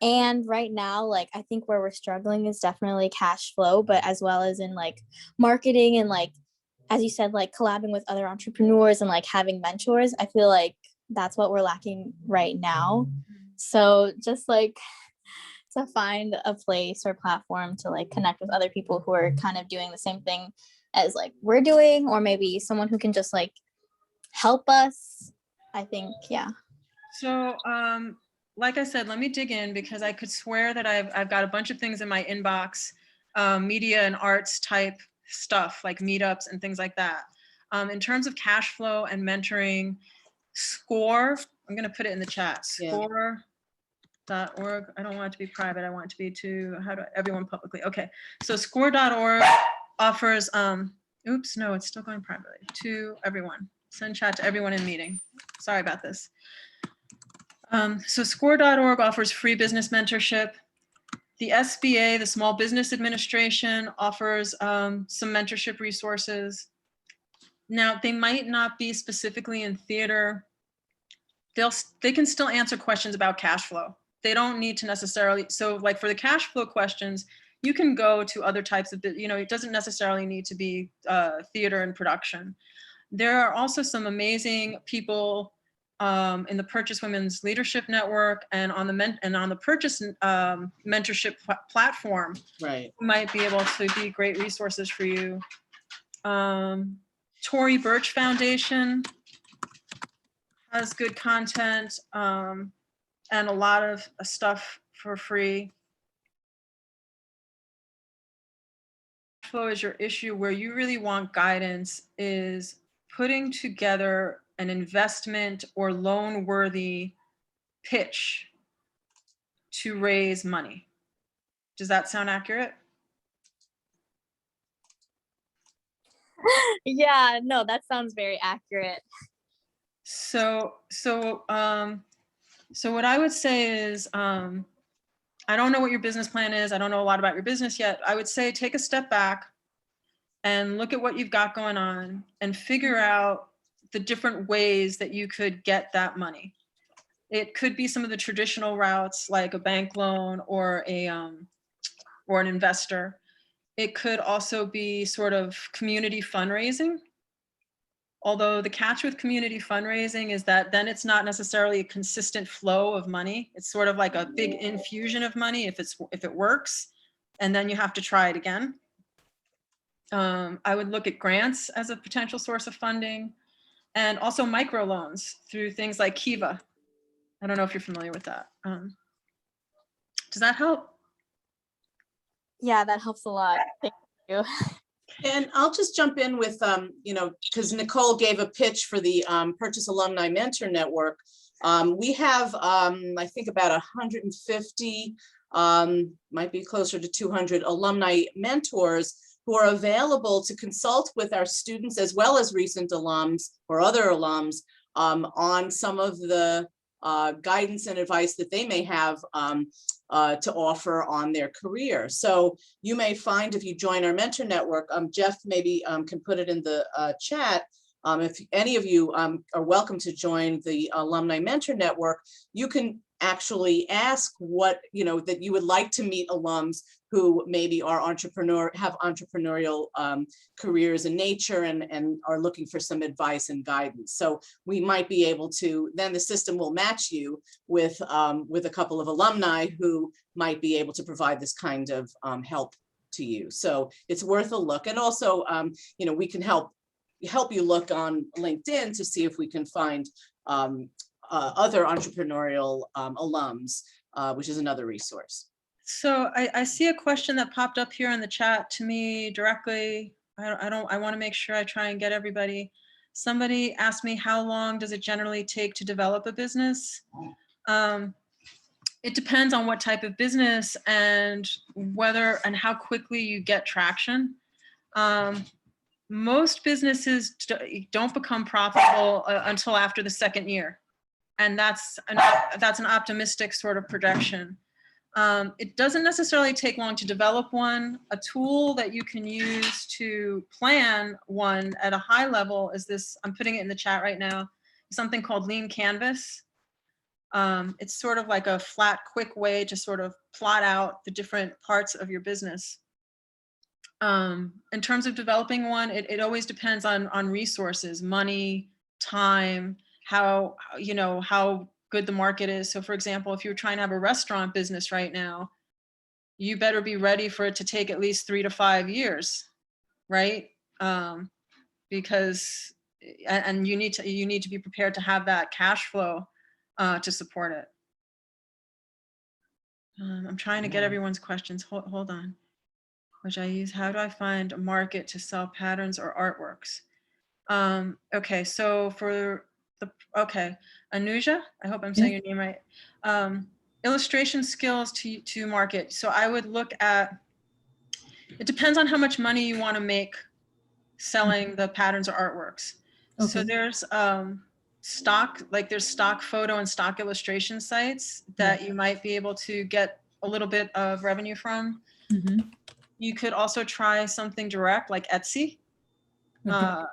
And right now, I think where we're struggling is definitely cash flow, but as well as in marketing and as you said, collabing with other entrepreneurs and having mentors. I feel like that's what we're lacking right now. So just to find a place or platform to connect with other people who are kind of doing the same thing as we're doing, or maybe someone who can just help us. I think, yeah. So like I said, let me dig in, because I could swear that I've got a bunch of things in my inbox, media and arts type stuff, like meetups and things like that. In terms of cash flow and mentoring, SCORE, I'm going to put it in the chat, SCORE.org. I don't want it to be private. I want it to be everyone publicly. Okay. So SCORE.org offers, oops, no, it's still going privately, to everyone. Send chat to everyone in meeting. Sorry about this. So SCORE.org offers free business mentorship. The SBA, the Small Business Administration, offers some mentorship resources. Now, they might not be specifically in theater. They can still answer questions about cash flow. They don't need to necessarily, so for the cash flow questions, you can go to other types of, it doesn't necessarily need to be theater and production. There are also some amazing people in the Purchase Women's Leadership Network and on the Purchase mentorship platform. Right. Might be able to be great resources for you. Tory Burch Foundation has good content and a lot of stuff for free. Flow is your issue. Where you really want guidance is putting together an investment or loan worthy pitch to raise money. Does that sound accurate? Yeah, no, that sounds very accurate. So what I would say is, I don't know what your business plan is. I don't know a lot about your business yet. I would say take a step back and look at what you've got going on and figure out the different ways that you could get that money. It could be some of the traditional routes, like a bank loan or an investor. It could also be sort of community fundraising. Although the catch with community fundraising is that then it's not necessarily a consistent flow of money. It's sort of like a big infusion of money if it works, and then you have to try it again. I would look at grants as a potential source of funding, and also microloans through things like Kiva. I don't know if you're familiar with that. Does that help? Yeah, that helps a lot. Thank you. And I'll just jump in with, because Nicole gave a pitch for the Purchase Alumni Mentor Network. We have, I think about 150, might be closer to 200 alumni mentors who are available to consult with our students as well as recent alums or other alums on some of the guidance and advice that they may have to offer on their career. So you may find if you join our mentor network, Jeff maybe can put it in the chat. If any of you are welcome to join the Alumni Mentor Network, you can actually ask what, that you would like to meet alums who maybe are have entrepreneurial careers in nature and are looking for some advice and guidance. So we might be able to, then the system will match you with a couple of alumni who might be able to provide this kind of help to you. So it's worth a look. And also, we can help you look on LinkedIn to see if we can find other entrepreneurial alums, which is another resource. So I see a question that popped up here in the chat to me directly. I want to make sure I try and get everybody. Somebody asked me, how long does it generally take to develop a business? It depends on what type of business and whether and how quickly you get traction. Most businesses don't become profitable until after the second year. And that's an optimistic sort of projection. It doesn't necessarily take long to develop one. A tool that you can use to plan one at a high level is this, I'm putting it in the chat right now, something called Lean Canvas. It's sort of like a flat, quick way to sort of plot out the different parts of your business. In terms of developing one, it always depends on resources, money, time, how good the market is. So for example, if you're trying to have a restaurant business right now, you better be ready for it to take at least 3 to 5 years, right? Because, and you need to be prepared to have that cash flow to support it. I'm trying to get everyone's questions. Hold on. Which I use, how do I find a market to sell patterns or artworks? Okay, so for Anuja, I hope I'm saying your name right. Illustration skills to market. So I would look at, it depends on how much money you want to make selling the patterns or artworks. Okay. So there's there's stock photo and stock illustration sites that you might be able to get a little bit of revenue from. Mm-hmm. You could also try something direct like Etsy. Okay.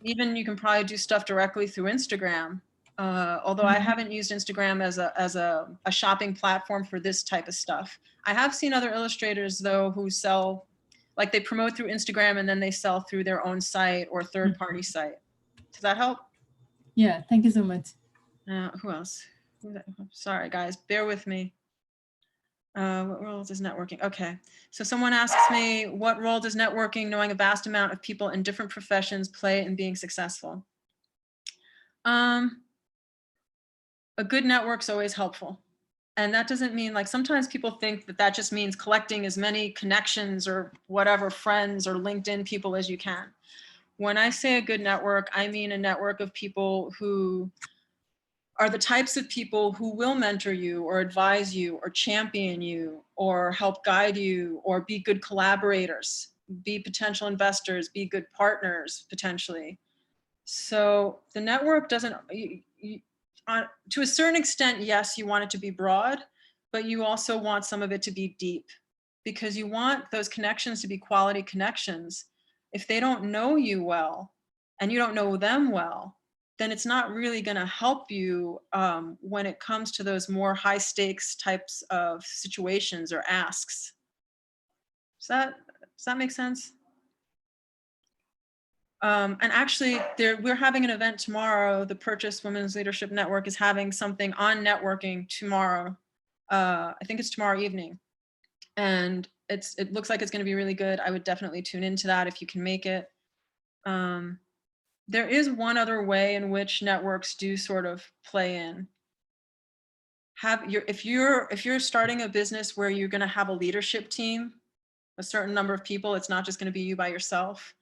Even you can probably do stuff directly through Instagram. Although I haven't used Instagram as a shopping platform for this type of stuff. I have seen other illustrators though who sell, like they promote through Instagram and then they sell through their own site or third-party site. Does that help? Yeah, thank you so much. Who else? Sorry guys, bear with me. What role does networking? Okay, so someone asks me, what role does networking, knowing a vast amount of people in different professions, play in being successful? A good network's always helpful. And that doesn't mean, like, sometimes people think that just means collecting as many connections or whatever, friends or LinkedIn people as you can. When I say a good network, I mean a network of people who are the types of people who will mentor you or advise you or champion you or help guide you or be good collaborators, be potential investors, be good partners, potentially. So the network doesn't, to a certain extent, yes, you want it to be broad, but you also want some of it to be deep because you want those connections to be quality connections. If they don't know you well and you don't know them well, then it's not really going to help you when it comes to those more high stakes types of situations or asks. Does that make sense? And actually, we're having an event tomorrow. The Purchase Women's Leadership Network is having something on networking tomorrow. I think it's tomorrow evening. And it looks like it's going to be really good. I would definitely tune into that if you can make it. There is one other way in which networks do sort of play in. If you're starting a business where you're going to have a leadership team, a certain number of people, it's not just going to be you by yourself,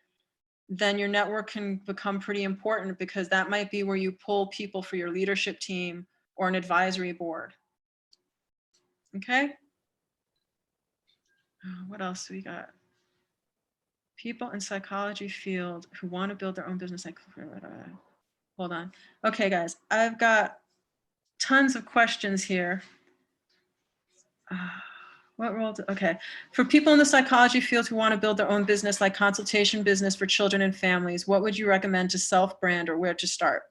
then your network can become pretty important, because that might be where you pull people for your leadership team or an advisory board. Okay. What else do we got? People in psychology field who want to build their own business. Hold on. Okay, guys, I've got tons of questions here. What role? Okay. For people in the psychology field who want to build their own business, like consultation business for children and families, what would you recommend to self-brand, or where to start?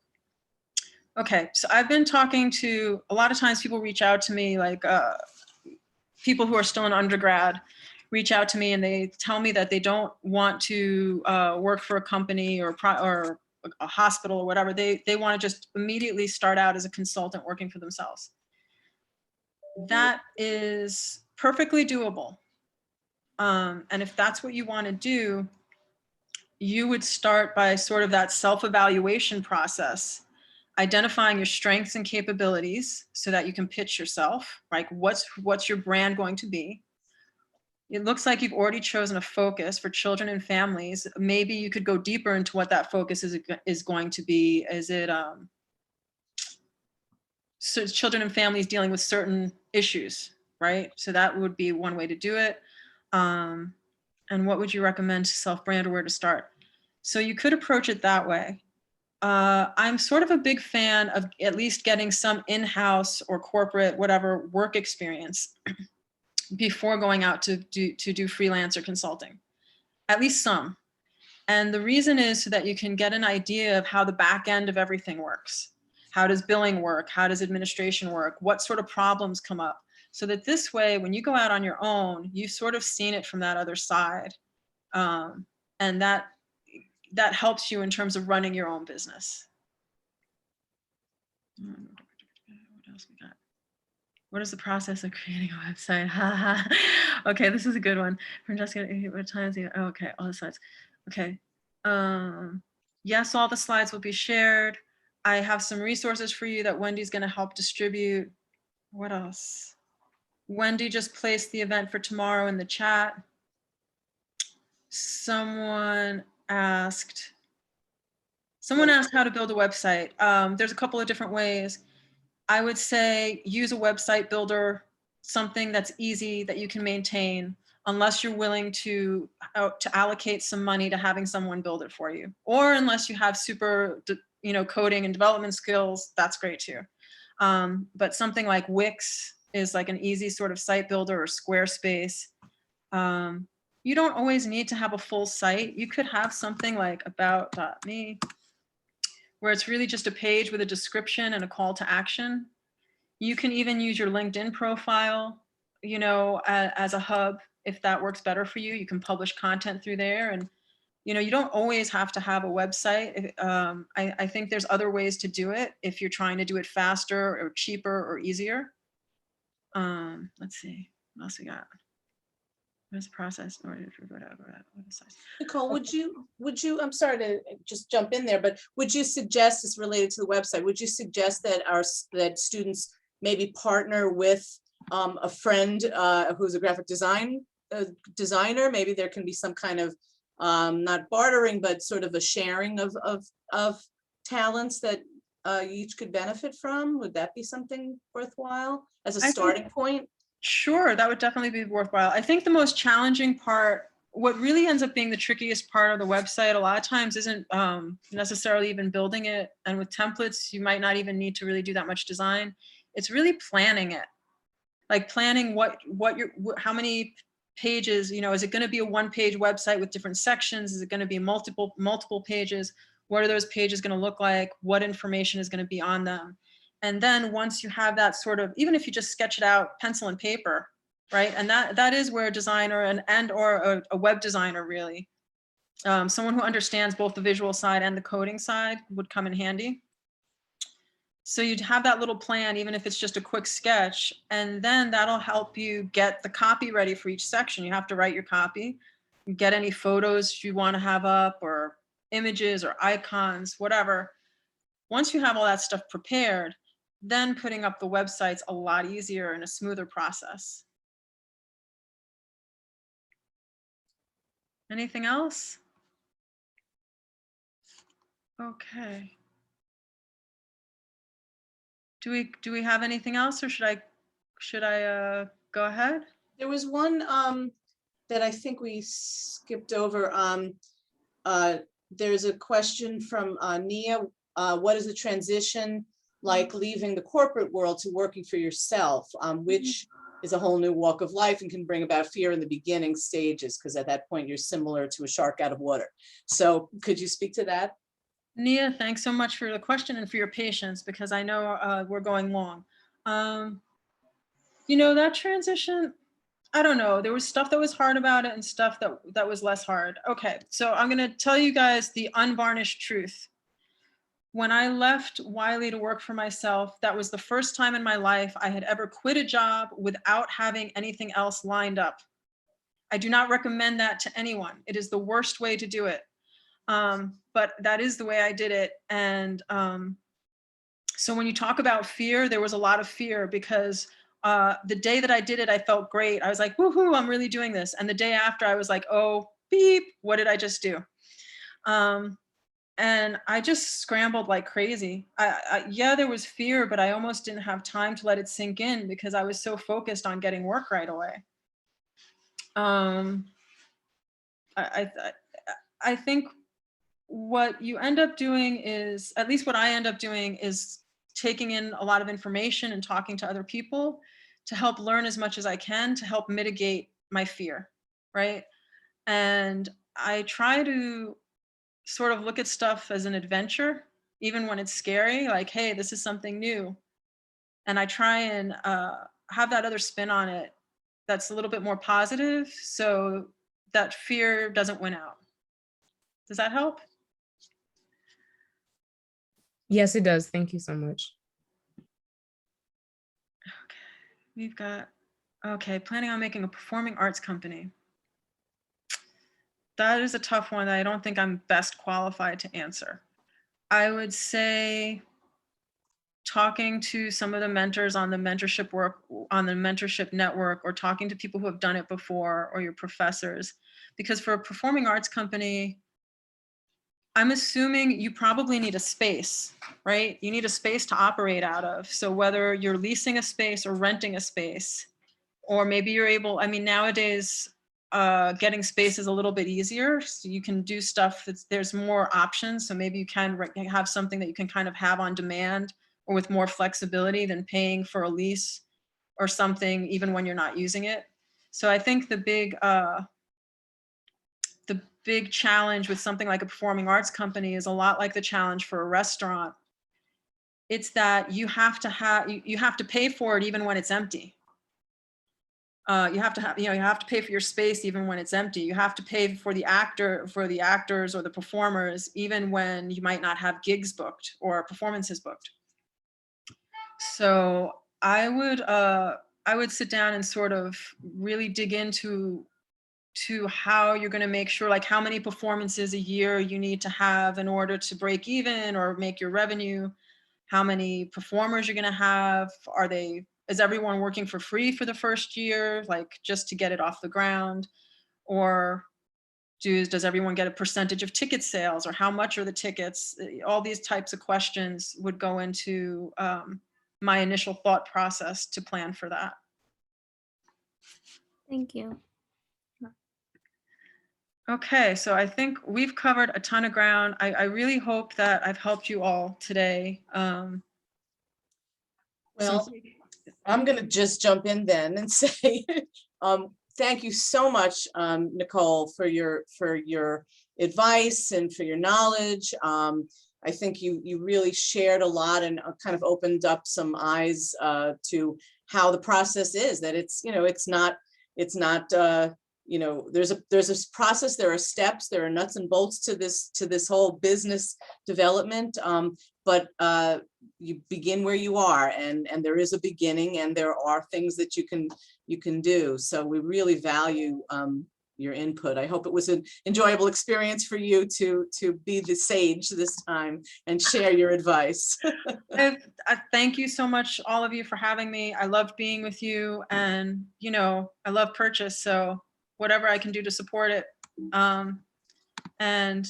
Okay, so I've been talking to, a lot of times people reach out to me, like people who are still in undergrad reach out to me and they tell me that they don't want to work for a company or a hospital or whatever. They want to just immediately start out as a consultant working for themselves. That is perfectly doable. And if that's what you want to do, you would start by sort of that self-evaluation process, identifying your strengths and capabilities so that you can pitch yourself, like what's your brand going to be? It looks like you've already chosen a focus for children and families. Maybe you could go deeper into what that focus is going to be. Is it so children and families dealing with certain issues, right? So that would be one way to do it. And what would you recommend to self-brand, or where to start? So you could approach it that way. I'm sort of a big fan of at least getting some in-house or corporate, whatever, work experience before going out to do freelance or consulting, at least some. And the reason is so that you can get an idea of how the back end of everything works. How does billing work? How does administration work? What sort of problems come up? So that this way, when you go out on your own, you've sort of seen it from that other side. And that helps you in terms of running your own business. What else we got? What is the process of creating a website? Okay, this is a good one. Francesca, what times? Okay, all the slides. Okay. Yes, all the slides will be shared. I have some resources for you that Wendy's going to help distribute. What else? Wendy just placed the event for tomorrow in the chat. Someone asked how to build a website. There's a couple of different ways. I would say use a website builder, something that's easy that you can maintain, unless you're willing to allocate some money to having someone build it for you, or unless you have super, coding and development skills. That's great too. But something like Wix is like an easy sort of site builder, or Squarespace. You don't always need to have a full site. You could have something like about.me, where it's really just a page with a description and a call to action. You can even use your LinkedIn profile, as a hub, if that works better for you. You can publish content through there, and you don't always have to have a website. I think there's other ways to do it if you're trying to do it faster or cheaper or easier. Let's see, what else we got? What's the process in order to whatever? Nicole, would you, I'm sorry to just jump in there, but would you suggest, this related to the website, would you suggest that students maybe partner with a friend who's a graphic designer? Maybe there can be some kind of not bartering, but sort of a sharing of talents that you each could benefit from. Would that be something worthwhile as a starting point? Sure, that would definitely be worthwhile. I think the most challenging part, what really ends up being the trickiest part of the website a lot of times, isn't necessarily even building it. And with templates, you might not even need to really do that much design. It's really planning it, like planning how many pages, is it going to be a one-page website with different sections? Is it going to be multiple pages? What are those pages going to look like? What information is going to be on them? And then once you have that sort of, even if you just sketch it out, pencil and paper, right? And that is where a designer or a web designer really, someone who understands both the visual side and the coding side would come in handy. So you'd have that little plan, even if it's just a quick sketch, and then that'll help you get the copy ready for each section. You have to write your copy, get any photos you want to have up, or images or icons, whatever. Once you have all that stuff prepared, then putting up the website's a lot easier and a smoother process. Anything else? Okay. Do we have anything else, or should I go ahead? There was one that I think we skipped over. There's a question from Nia. What is the transition like leaving the corporate world to working for yourself, which is a whole new walk of life and can bring about fear in the beginning stages, because at that point you're similar to a shark out of water. So could you speak to that? Nia, thanks so much for the question and for your patience, because I know we're going long. You know, that transition, I don't know. There was stuff that was hard about it and stuff that was less hard. Okay, so I'm gonna tell you guys the unvarnished truth. When I left Wiley to work for myself, that was the first time in my life I had ever quit a job without having anything else lined up. I do not recommend that to anyone. It is the worst way to do it. But that is the way I did it. And so when you talk about fear, there was a lot of fear, because the day that I did it, I felt great. I was like, woohoo, I'm really doing this. And the day after, I was like, oh, beep, what did I just do? And I just scrambled like crazy. Yeah, there was fear, but I almost didn't have time to let it sink in because I was so focused on getting work right away. I think what you end up doing is, at least what I end up doing, is taking in a lot of information and talking to other people to help learn as much as I can to help mitigate my fear, right? And I try to sort of look at stuff as an adventure, even when it's scary, like, hey, this is something new. And I try and have that other spin on it that's a little bit more positive, so that fear doesn't win out. Does that help? Yes, it does. Thank you so much. Okay, we've got, okay, planning on making a performing arts company. That is a tough one that I don't think I'm best qualified to answer. I would say talking to some of the mentors on the mentorship work, on the mentorship network, or talking to people who have done it before, or your professors. Because for a performing arts company, I'm assuming you probably need a space, right? You need a space to operate out of. So whether you're leasing a space or renting a space, or maybe you're able, I mean, nowadays, getting space is a little bit easier. So you can do stuff there's more options. So maybe you can have something that you can kind of have on demand or with more flexibility than paying for a lease or something, even when you're not using it. So I think the big challenge with something like a performing arts company is a lot like the challenge for a restaurant. It's that you have to pay for it even when it's empty. You have to pay for your space even when it's empty. You have to pay for the actors or the performers, even when you might not have gigs booked or performances booked. So I would sit down and sort of really dig into how you're going to make sure, like how many performances a year you need to have in order to break even or make your revenue, how many performers you're going to have, is everyone working for free for the first year, like just to get it off the ground? Or does everyone get a percentage of ticket sales, or how much are the tickets? All these types of questions would go into my initial thought process to plan for that. Thank you. Okay, so I think we've covered a ton of ground. I really hope that I've helped you all today. Well, I'm going to just jump in then and say, thank you so much, Nicole, for your advice and for your knowledge. I think you really shared a lot and kind of opened up some eyes to how the process is. That it's not there's a process, there are steps, there are nuts and bolts to this whole business development. But you begin where you are, and there is a beginning, and there are things that you can do. So we really value your input. I hope it was an enjoyable experience for you to be the sage this time and share your advice. I thank you so much, all of you, for having me. I loved being with you, and I love Purchase. So whatever I can do to support it, And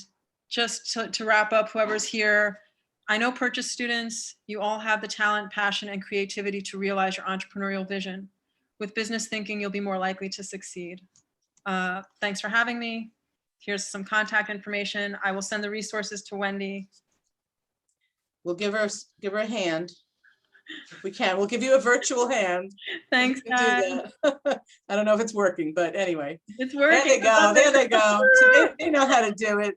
just to wrap up, whoever's here, I know purchase students, you all have the talent, passion, and creativity to realize your entrepreneurial vision. With business thinking, you'll be more likely to succeed. Thanks for having me. Here's some contact information. I will send the resources to Wendy. We'll give her a hand. If we can, we'll give you a virtual hand. Thanks, You can do that. I don't know if it's working, but anyway. It's There working. they go, there they go. So they know how to do it.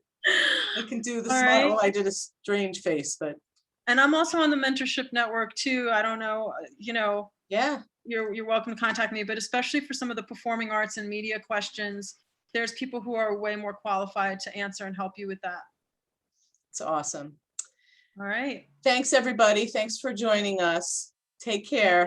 They can do the All smart, right. oh, I did a strange face, but And I'm also on the mentorship network too. I don't know, yeah. you're welcome to contact me, but especially for some of the performing arts and media questions, there's people who are way more qualified to answer and help you with that. It's awesome. All right. Thanks, everybody. Thanks for joining us. Take care.